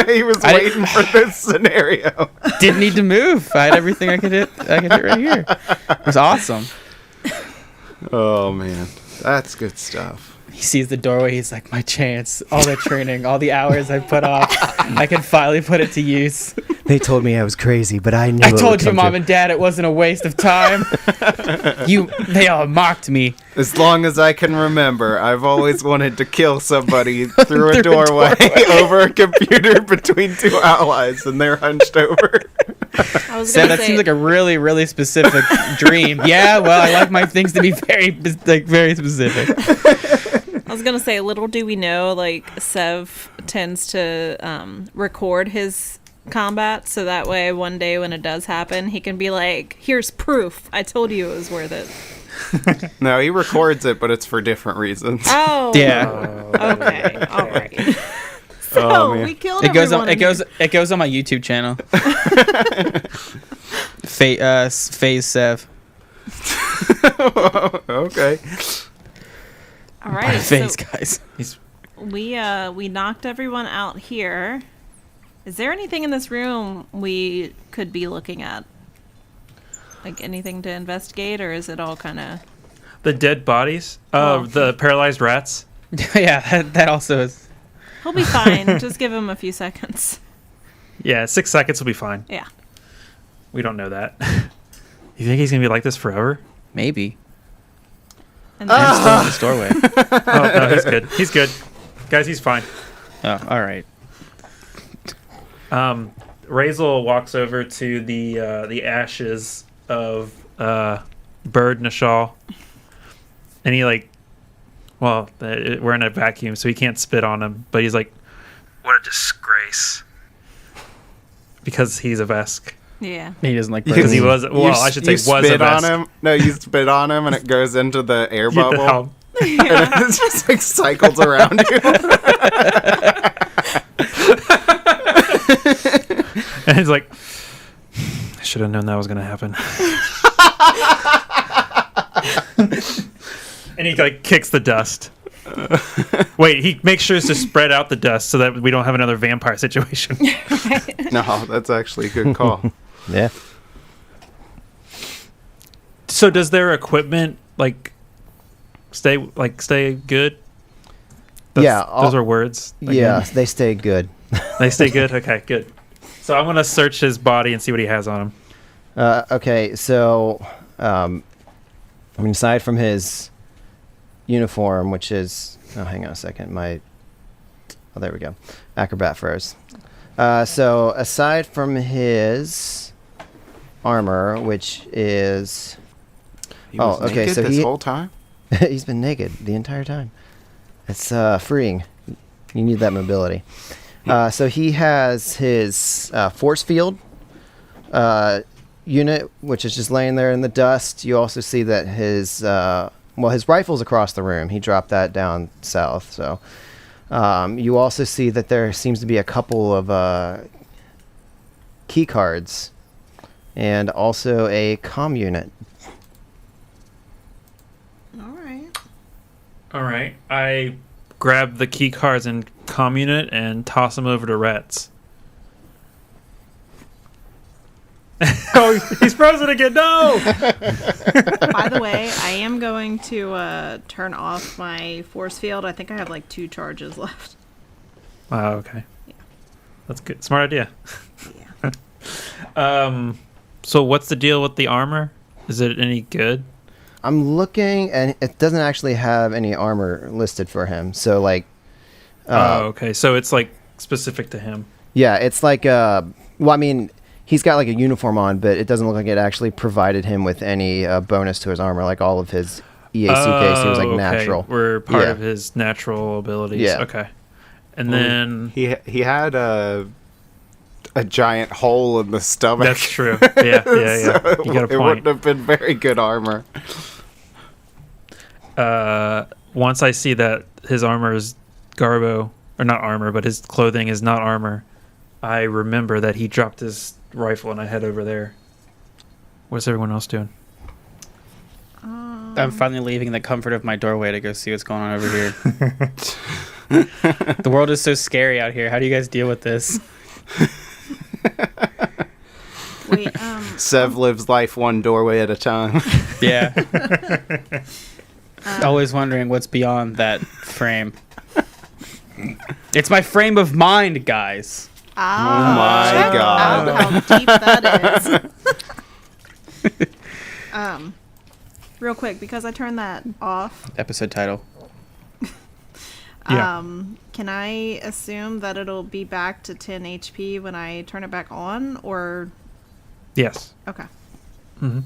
know. He was waiting for this scenario. Didn't need to move. I had everything I could hit right here. It was awesome. Oh man, that's good stuff. He sees the doorway. He's like, my chance. All the training, all the hours I put off, I can finally put it to use. They told me I was crazy, but I knew. I told you, Mom and Dad, it wasn't a waste of time. They all mocked me. As long as I can remember, I've always wanted to kill somebody through a doorway over a computer between two allies, and they're hunched over. I was So gonna that say, seems like a really, really specific dream. Yeah, well, I like my things to be very specific. I was gonna say, little do we know, like Sev tends to record his combat, so that way one day when it does happen, he can be like, "Here's proof. I told you it was worth it." No, he records it, but it's for different reasons. Oh, Yeah, okay, all right. So Oh, man. we killed it goes on. everyone. It goes on my YouTube channel. Phase Sev. Okay. All right, Phase so guys. we knocked everyone out here. Is there anything in this room we could be looking at? Like anything to investigate, or is it all kind of... The dead bodies of the paralyzed rats. Yeah, that also is. He'll be fine. Just give him a few seconds. Yeah, 6 seconds will be fine. Yeah. We don't know that. You think he's gonna be like this forever? Maybe. And I'm then, still in this doorway. Oh no, he's good. He's good, guys. He's fine. Oh, all right. Razel walks over to the ashes of Bird Nashal, and he we're in a vacuum, so he can't spit on him. But he's like, "What a disgrace!" Because he's a Vesk. yeah. He doesn't like Because he birds. was. Well, I should say you was a spit on Vesk. him. No, you spit on him, and it goes into the air You bubble, know. and it just like cycles around you. And he's like, I should have known that was going to happen. And he like kicks the dust. Wait, he makes sure to spread out the dust so that we don't have another vampire situation. No, that's actually a good call. Yeah. So does their equipment stay good? Those are words. Yeah, they stay good. They stay good? Okay, good. So I'm going to search his body and see what he has on him. Okay, so aside from his uniform, which is hang on a second, there we go, acrobat froze. So aside from his armor, which is He was okay, naked so this whole time. he's been naked the entire time. It's freeing. You need that mobility. So he has his force field unit, which is just laying there in the dust. You also see that his rifle's across the room. He dropped that down south. So you also see that there seems to be a couple of key cards and also a comm unit. All right. I grab the key cards and comm unit and toss them over to Rats. Oh, he's frozen again. No! By the way, I am going to turn off my force field. I think I have like 2 charges left. Wow, okay. Yeah. That's good. Smart idea. Yeah. So what's the deal with the armor? Is it any good? I'm looking, and it doesn't actually have any armor listed for him. So, Okay. So it's specific to him. Yeah, it's he's got a uniform on, but it doesn't look like it actually provided him with any bonus to his armor. Like all of his EACK seems like natural. We're part of his natural abilities. Yeah. Okay. And then he had a a giant hole in the stomach. That's true. Yeah. So You got a it point. wouldn't have been very good armor. Once I see that his armor is garbo, or not armor, but his clothing is not armor, I remember that he dropped his rifle and I head over there. What's everyone else doing? I'm finally leaving the comfort of my doorway to go see what's going on over here. The world is so scary out here. How do you guys deal with this? Wait, Sev lives life one doorway at a time. Yeah. Always wondering what's beyond that frame. It's my frame of mind, guys. Oh my God. How deep that is. Real quick, because I turned that off. Episode title. Yeah. Can I assume that it'll be back to 10 HP when I turn it back on, or? Yes. Okay. Mm-hmm.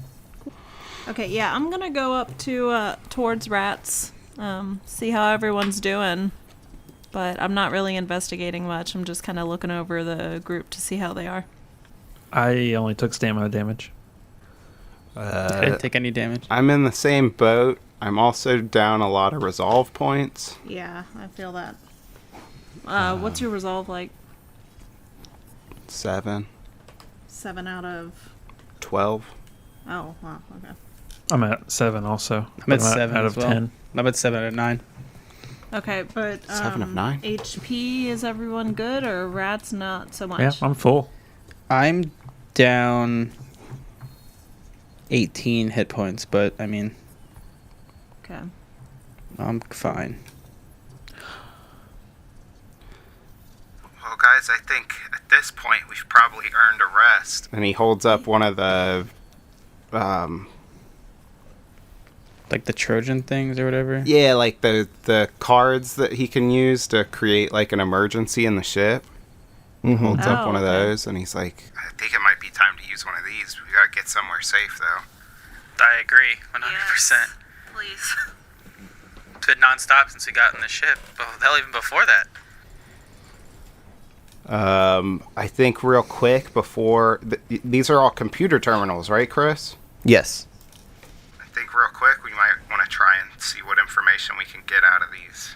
Okay, yeah, I'm gonna go up to towards rats, see how everyone's doing. But I'm not really investigating much. I'm just kind of looking over the group to see how they are. I only took stamina damage. I didn't take any damage. I'm in the same boat. I'm also down a lot of resolve points. Yeah, I feel that. What's your resolve like? 7, 7 out of... 12. Oh, wow, okay. I'm at 7 also. I'm at 7 out as of well. 10. I'm at 7 out of 9. Okay, but 7 of 9? HP, is everyone good, or rats not so much? Yeah, I'm full. I'm down 18 hit points, but I mean, Okay. I'm fine. Well, guys, I think at this point we've probably earned a rest. And he holds up one of the, Like the Trojan things or whatever. yeah, like the cards that he can use to create like an emergency in the ship. Holds up Oh, one of okay. those, and he's like, I think it might be time to use one of these. We gotta get somewhere safe, though. I agree, 100%. Please. It's been nonstop since we got in the ship. Well, hell, even before that. I think real quick before... these are all computer terminals, right, Chris? Yes. I think real quick we might want to try and see what information we can get out of these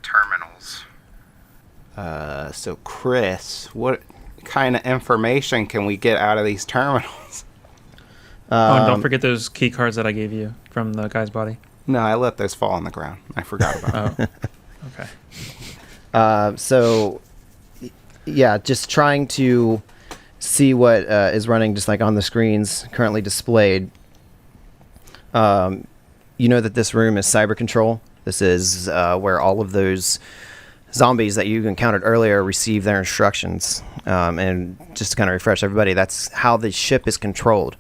terminals. So Chris, what kind of information can we get out of these terminals? Oh, and don't forget those key cards that I gave you from the guy's body. No, I let those fall on the ground. I forgot about them. Okay. So, yeah, just trying to see what is running just like on the screens currently displayed. You know that this room is cyber control. This is where all of those zombies that you encountered earlier receive their instructions. And just to kind of refresh everybody, that's how the ship is controlled.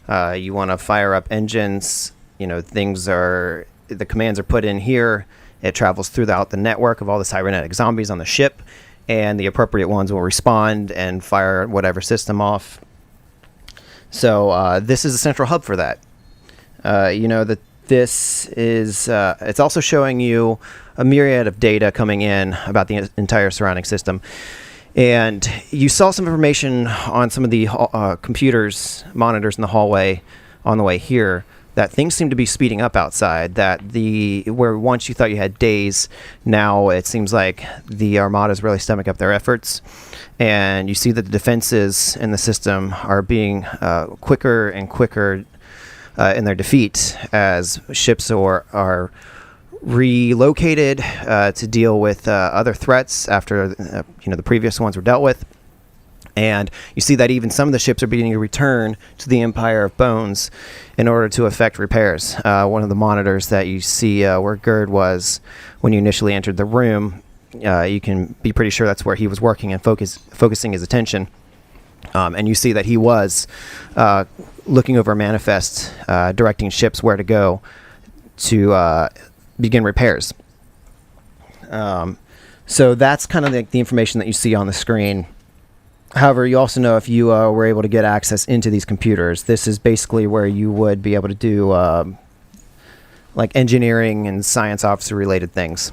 You want to fire up engines, the commands are put in here. It travels throughout the network of all the cybernetic zombies on the ship, and the appropriate ones will respond and fire whatever system off. So this is a central hub for that. That this is, it's also showing you a myriad of data coming in about the entire surrounding system. And you saw some information on some of the monitors in the hallway on the way here, that things seem to be speeding up outside, that where once you thought you had days, now it seems like the Armada's really stemming up their efforts. And you see that the defenses in the system are being quicker and quicker in their defeat as ships are relocated to deal with other threats after the previous ones were dealt with. And you see that even some of the ships are beginning to return to the Empire of Bones in order to effect repairs. One of the monitors that you see where Ghurd was when you initially entered the room, you can be pretty sure that's where he was working and focusing his attention. And you see that he was looking over a manifest, directing ships where to go to begin repairs. So that's kind of the information that you see on the screen. However, you also know if you were able to get access into these computers, this is basically where you would be able to do like engineering and science officer related things.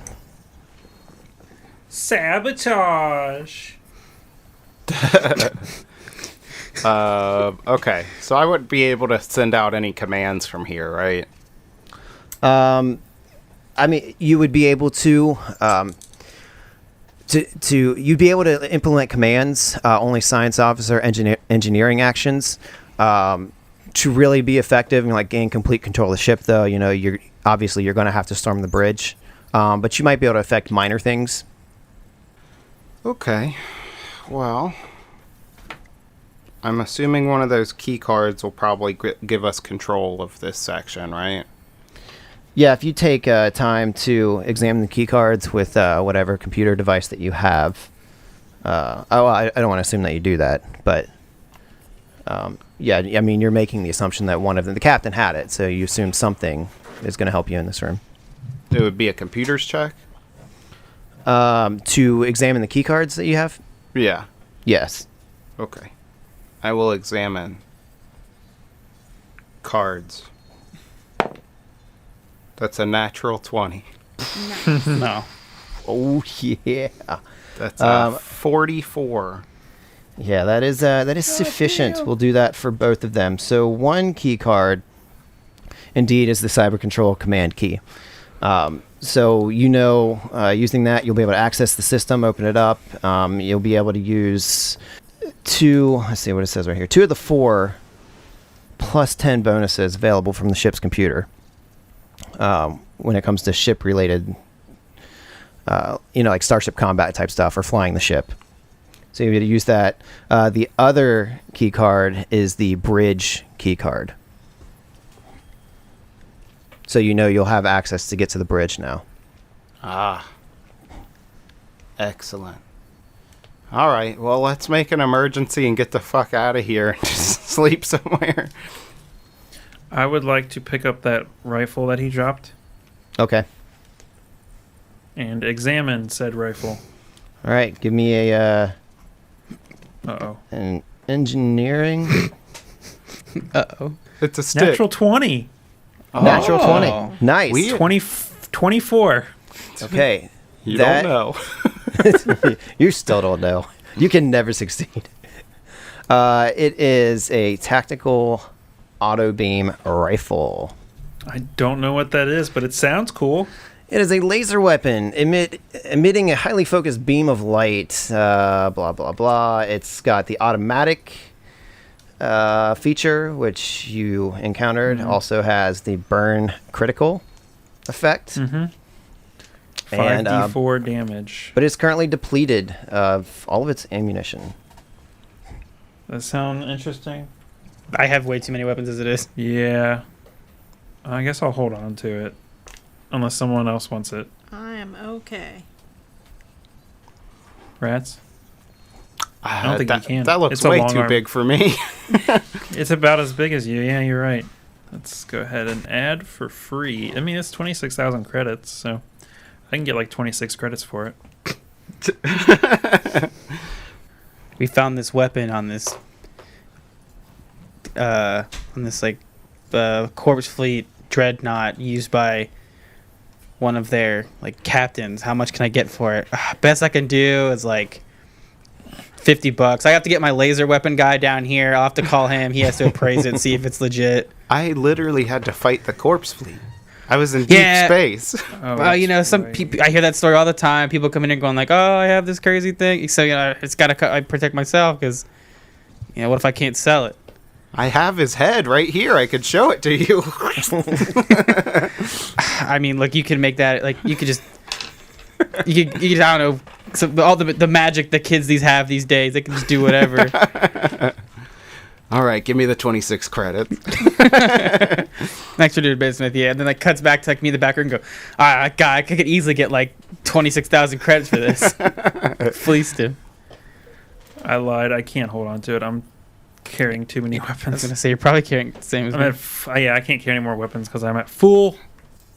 Sabotage. Okay, so I wouldn't be able to send out any commands from here, right? I mean, you would be able to you'd be able to implement commands, only science officer engineering actions. To really be effective and like gain complete control of the ship, though, you know, you're going to have to storm the bridge, but you might be able to affect minor things. Okay, well, I'm assuming one of those key cards will probably give us control of this section, right? Yeah, if you take time to examine the key cards with whatever computer device that you have. I don't want to assume that you do that, but yeah, I mean, you're making the assumption that one of them, the captain had it, so you assume something is going to help you in this room. It would be a computer's check? To examine the key cards that you have? Yeah. Yes. Okay. I will examine cards. That's a natural 20. No. Oh, yeah. That's a 44. Yeah, that is sufficient. Damn. We'll do that for both of them. So one key card, indeed, is the Cyber Control Command key. So using that, you'll be able to access the system, open it up. You'll be able to use let's see what it says right here, 2 of the 4 plus 10 bonuses available from the ship's computer. When it comes to ship-related, like Starship Combat type stuff or flying the ship. So you'll be able to use that. The other key card is the bridge key card. So you'll have access to get to the bridge now. Ah. Excellent. All right, well, let's make an emergency and get the fuck out of here and just sleep somewhere. I would like to pick up that rifle that he dropped Okay. and examine said rifle. All right, give me a Uh-oh. an engineering. Uh-oh. It's a stick. Natural 20. Natural Oh. 20. Nice. Weird. 24. Okay. You don't know. You still don't know. You can never succeed. It is a tactical auto beam rifle. I don't know what that is, but it sounds cool. It is a laser weapon emitting a highly focused beam of light. Blah, blah, blah. It's got the automatic feature, which you encountered. Mm-hmm. Also has the burn critical effect. Mm-hmm. And, 5d4 damage. but it's currently depleted of all of its ammunition. That sound interesting? I have way too many weapons as it is. Yeah. I guess I'll hold on to it. Unless someone else wants it. I am okay. Rats? I don't think that, you can. That looks It's a way long too arm. big for me. It's about as big as you. Yeah, you're right. Let's go ahead and add for free. I mean, it's 26,000 credits, so I can get like 26 credits for it. We found this weapon on this corpse fleet dreadnought used by one of their like captains. How much can I get for it? Best I can do is like $50. I have to get my laser weapon guy down here. I'll have to call him. He has to appraise it, see if it's legit. I literally had to fight the corpse fleet. I was in deep space. Oh, Well, some right. people, I hear that story all the time. People come in and going like, "Oh, I have this crazy thing." So it's gotta I protect myself because, what if I can't sell it? I have his head right here. I could show it to you. I mean, like you can make that like you could just you could I don't know. So all the magic the kids have these days, they can just do whatever. All right, give me the 26 credits. Thanks for doing business with you. And then like cuts back to like me in the background and go, God, I could easily get like 26,000 credits for this. Fleeced him. I lied. I can't hold on to it. I'm carrying too many I was weapons. gonna say you're probably carrying the same as I'm me. at yeah, I can't carry any more weapons because I'm at full.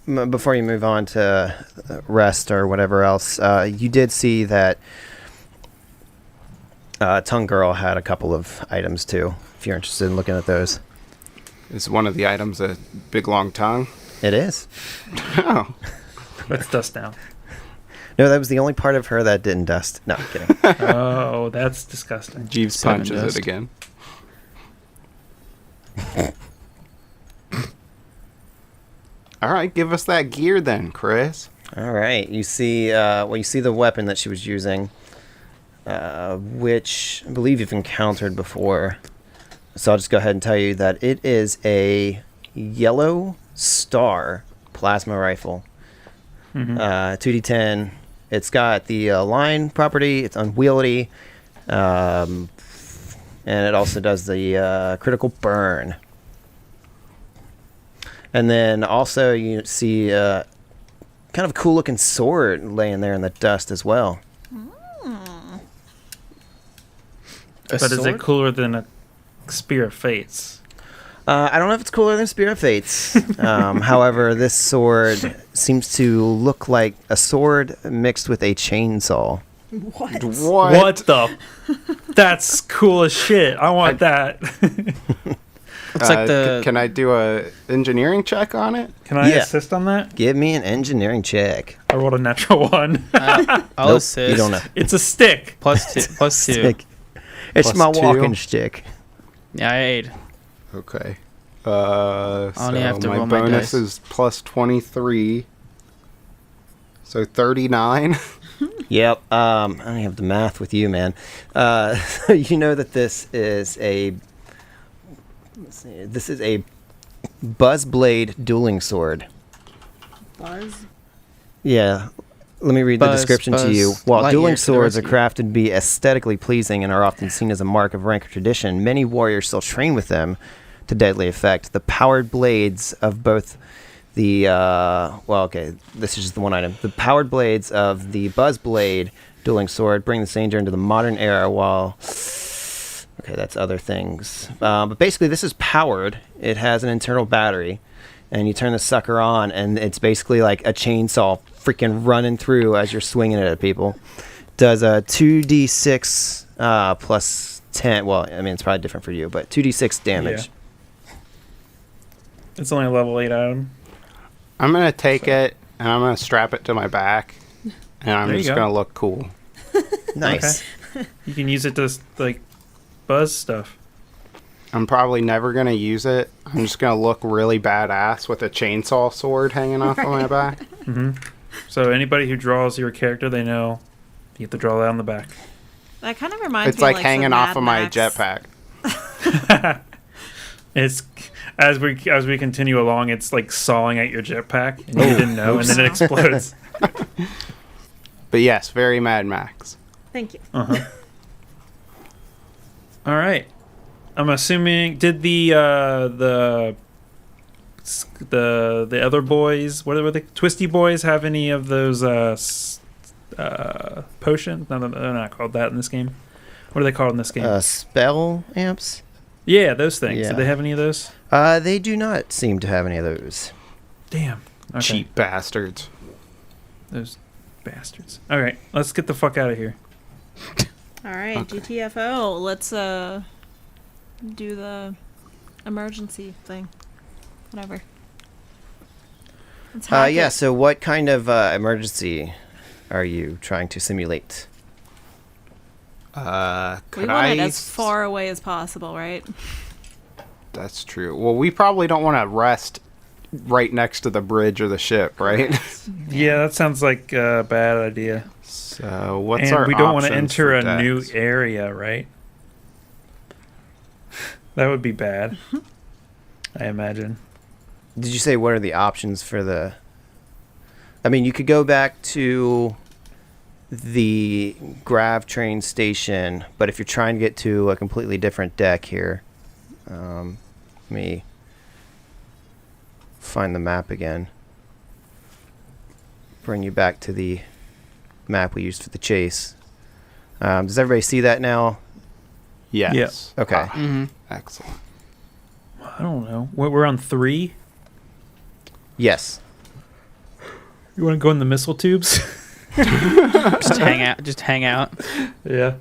Before you move on to rest or whatever else, you did see that Tongue Girl had a couple of items too, if you're interested in looking at those. Is one of the items a big long tongue? It is. Oh. Let's dust down. No, that was the only part of her that didn't dust. No, I'm kidding. Oh, that's disgusting. Jeeves Seven punches dust. it again. All right, give us that gear then, Chris. All right, you see, you see the weapon that she was using, which I believe you've encountered before. So I'll just go ahead and tell you that it is a yellow star plasma rifle. 2d10. It's got the line property. It's unwieldy, and it also does the critical burn. And then also you see kind of a cool looking sword laying there in the dust as well. But is it cooler than a Spear of Fates? I don't know if it's cooler than Spear of Fates. However, this sword seems to look like a sword mixed with a chainsaw. What? What the? That's cool as shit. I want that. It's like the. Can I do a engineering check on it? Can I Yeah. assist on that? Give me an engineering check. I rolled a natural one. I'll Nope, assist. you don't know. It's a stick. Plus two. Plus two. Stick. It's Plus my 2. walking stick. Yeah, I ate. Okay. only have to my roll my bonus dice. is plus 23. So 39. Yep. I don't have the math with you, man. You know that this is a. Let's see, this is a Buzzblade dueling sword. Buzz? Yeah. Let me read the Buzz, description to buzz, you. While light dueling years to the swords are rescue. crafted to be aesthetically pleasing and are often seen as a mark of rank or tradition, many warriors still train with them to deadly effect. The powered blades of both the this is just the one item. The powered blades of the Buzzblade dueling sword bring the danger into the modern era. While that's other things. But basically, this is powered. It has an internal battery, and you turn the sucker on, and it's basically like a chainsaw freaking running through as you're swinging it at people. Does a 2d6 plus 10. Well, I mean, it's probably different for you, but 2d6 damage. It's only a level 8 item. I'm going to take it and I'm going to strap it to my back. And I'm There you just go. going to look cool. Nice. You can use it to like buzz stuff. I'm probably never going to use it. I'm just going to look really badass with a chainsaw sword hanging off of my back. So anybody who draws your character, they know you have to draw that on the back. That kind of reminds It's me like of, hanging some off Mad of my Max. jetpack. It's as we continue along, it's like sawing at your jetpack, and you didn't know, and then it explodes. But yes, very Mad Max. Thank you. All right. I'm assuming did the other boys, what were the Twisty Boys, have any of those potions? No, they're not called that in this game. What are they called in this game? Spell amps? Yeah, those things. yeah. Do they have any of those? They do not seem to have any of those. Damn. Okay. Cheap bastards. Those bastards. All right, let's get the fuck out of here. All right, Okay. GTFO. Let's do the emergency thing. Whatever. Let's hack Yeah, it. so what kind of emergency are you trying to simulate? We Could want it I? as far away as possible, right? That's true. Well, we probably don't want to rest right next to the bridge or the ship, right? Yeah, that sounds like a bad idea. So what's And our we don't want to options enter for a new decks? area, right? That would be bad. I imagine. Did you say what are the options for the... I mean, you could go back to the grav train station, but if you're trying to get to a completely different deck here, let me find the map again. Bring you back to the map we used for the chase. Does everybody see that now? Yes. Yeah. Okay. Excellent. I don't know. We're on 3. Yes. You want to go in the missile tubes? Just hang out. Just hang out. Yeah.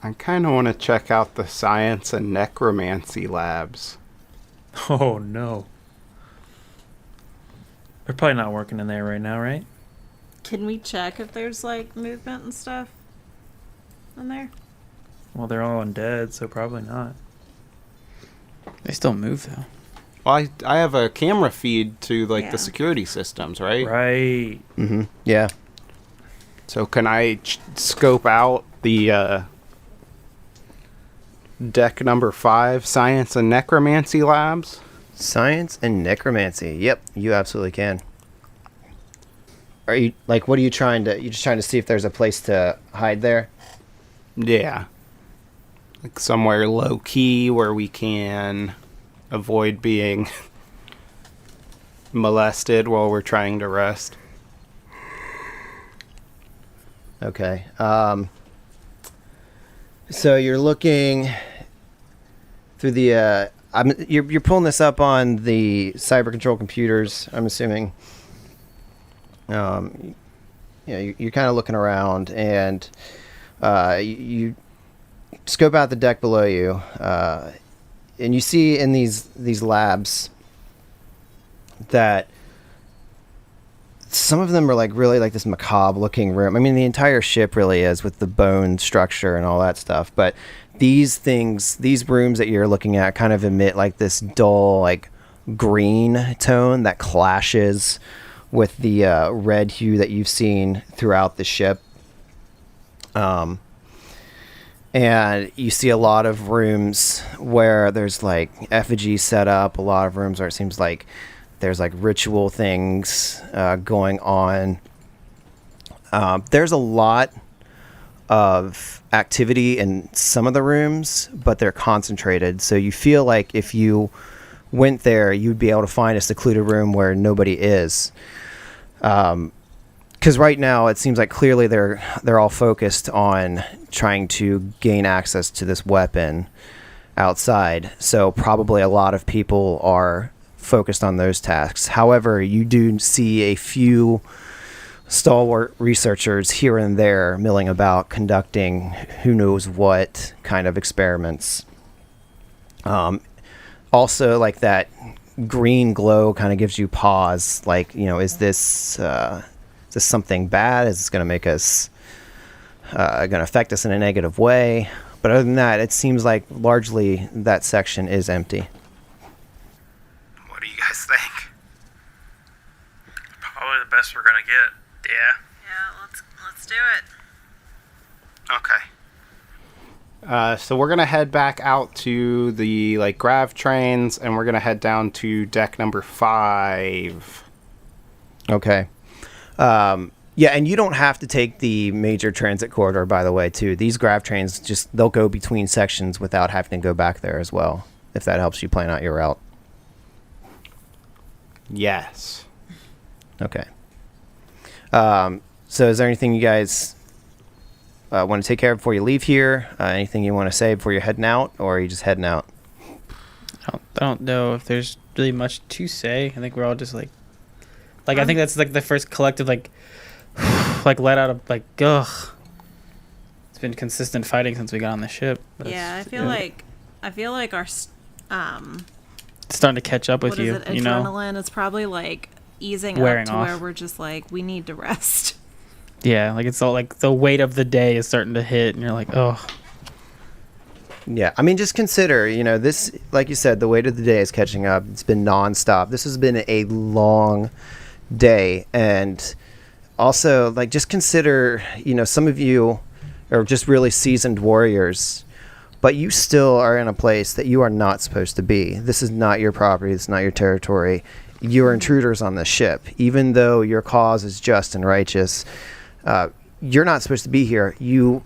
I kind of want to check out the science and necromancy labs. Oh no. They're probably not working in there right now, right? Can we check if there's like movement and stuff in there? Well, they're all undead, so probably not. They still move though. Well, I have a camera feed to like Yeah. the security systems, right? Right. Mm-hmm. Yeah. So can I scope out the deck number 5, Science and Necromancy Labs? Science and necromancy. Yep, you absolutely can. Are you like? What are you trying to? You just trying to see if there's a place to hide there? Yeah. Like somewhere low key where we can avoid being molested while we're trying to rest. Okay. So you're looking through the. You're pulling this up on the cyber control computers. I'm assuming. You're kind of looking around, and you scope out the deck below you, and you see in these labs that some of them are like really like this macabre looking room. I mean, the entire ship really is, with the bone structure and all that stuff. But these rooms that you're looking at kind of emit like this dull, like green tone that clashes with the red hue that you've seen throughout the ship. And you see a lot of rooms where there's like effigies set up, a lot of rooms where it seems like there's like ritual things going on. There's a lot of activity in some of the rooms, but they're concentrated. So you feel like if you went there, you'd be able to find a secluded room where nobody is. Because right now it seems like clearly they're all focused on trying to gain access to this weapon outside. So probably a lot of people are focused on those tasks. However, you do see a few stalwart researchers here and there milling about, conducting who knows what kind of experiments. Also, like that green glow kind of gives you pause. Like, is this something bad? Is this going to make us, going to affect us in a negative way? But other than that, it seems like largely that section is empty. What do you guys think? Probably the best we're gonna get. Yeah. Yeah, let's do it. Okay. So we're gonna head back out to the like grav trains, and we're gonna head down to deck number 5. Okay. Yeah, and you don't have to take the major transit corridor, by the way, too. These grav trains, they'll go between sections without having to go back there as well, if that helps you plan out your route. Yes. Okay. So is there anything you guys want to take care of before you leave here? Anything you want to say before you're heading out, or are you just heading out? I don't know if there's really much to say. I think we're all just like I think that's like the first collective like let out of like ugh. It's been consistent fighting since we got on the ship. Yeah, I feel like our It's starting to catch up with what you. is it? You know, Adrenaline is probably like easing Wearing up to off. where we're just like we need to rest. yeah, like it's all like the weight of the day is starting to hit, and you're like, oh. Yeah, I mean, just consider, this, like you said, the weight of the day is catching up. It's been nonstop. This has been a long day. And also, like, just consider, some of you are just really seasoned warriors, but you still are in a place that you are not supposed to be. This is not your property. This is not your territory. You're intruders on this ship. Even though your cause is just and righteous, you're not supposed to be here. You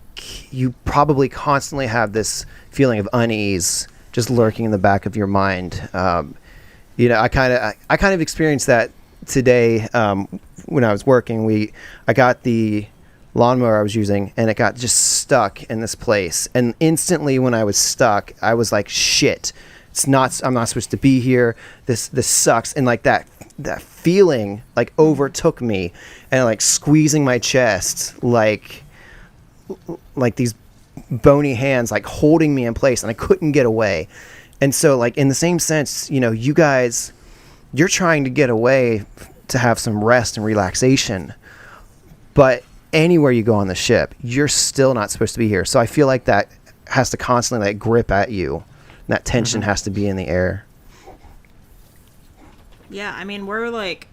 probably constantly have this feeling of unease just lurking in the back of your mind. I kind of experienced that today when I was working. I got the lawnmower I was using, and it got just stuck in this place. And instantly, when I was stuck, I was like, "Shit! I'm not supposed to be here. This sucks." And like that feeling like overtook me, and like squeezing my chest, like these bony hands like holding me in place, and I couldn't get away. And so, like, in the same sense, you guys, you're trying to get away to have some rest and relaxation, But anywhere you go on the ship, you're still not supposed to be here. So I feel like that has to constantly like grip at you. That tension has to be in the air. Yeah, I mean, we're like,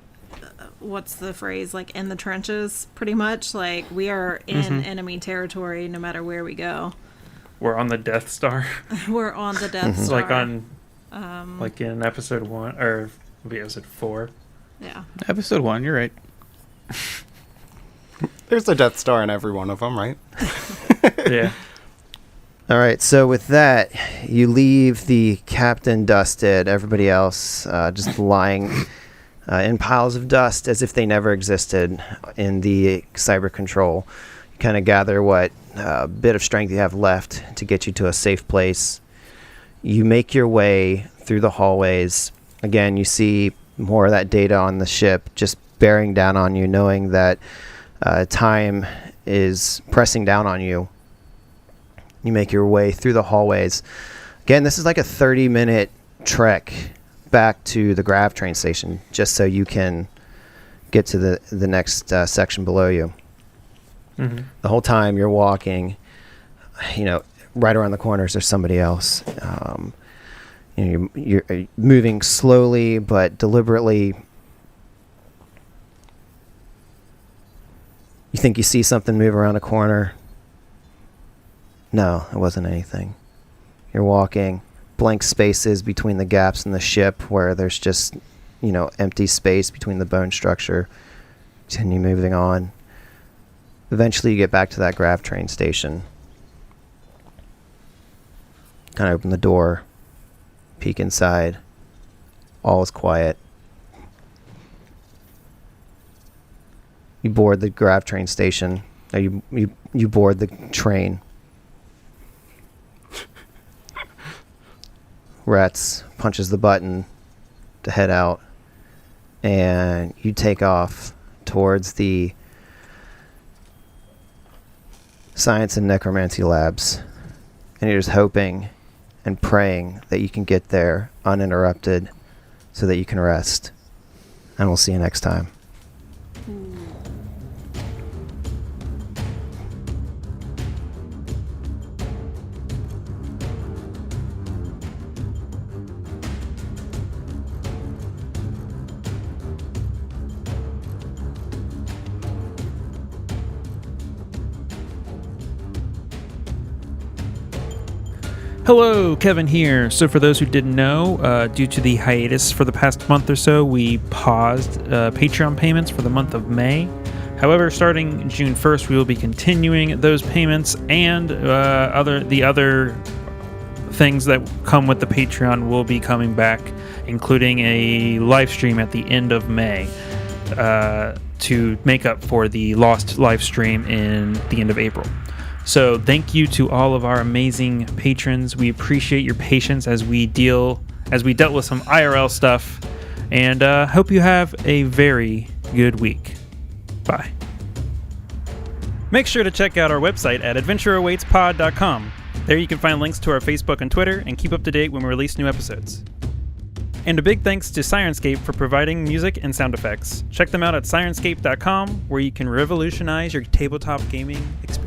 what's the phrase? Like in the trenches, pretty much. Like we are in enemy territory no matter where we go. We're on the Death Star. We're on the Death Star. Like on, like in episode 1 or maybe episode 4. Yeah. Episode 1, you're right. There's a Death Star in every one of them, right? Yeah. All right, so with that, you leave the captain dusted, everybody else just lying in piles of dust as if they never existed in the cyber control. You kind of gather what bit of strength you have left to get you to a safe place. You make your way through the hallways. Again, you see more of that data on the ship just bearing down on you, knowing that time is pressing down on you. You make your way through the hallways. Again, this is like a 30-minute trek back to the grav train station, just so you can get to the next section below you. Mm-hmm. The whole time you're walking, right around the corners there's somebody else. You're moving slowly but deliberately. You think you see something move around a corner. No, it wasn't anything. You're walking, blank spaces between the gaps in the ship where there's just, empty space between the bone structure. Continue moving on. Eventually you get back to that grav train station. Kind of open the door, peek inside. All is quiet. You board the grav train station. You board the train. Rats punches the button to head out, and you take off towards the science and necromancy labs, and you're just hoping and praying that you can get there uninterrupted so that you can rest. And we'll see you next time. Hello, Kevin here. So for those who didn't know, due to the hiatus for the past month or so, we paused Patreon payments for the month of May. However, starting June 1st, we will be continuing those payments, and the other things that come with the Patreon will be coming back, including a live stream at the end of May to make up for the lost live stream in the end of April. So thank you to all of our amazing patrons. We appreciate your patience as we dealt with some IRL stuff, and hope you have a very good week. Bye. Make sure to check out our website at adventureawaitspod.com. There you can find links to our Facebook and Twitter and keep up to date when we release new episodes. And a big thanks to Sirenscape for providing music and sound effects. Check them out at sirenscape.com, where you can revolutionize your tabletop gaming experience.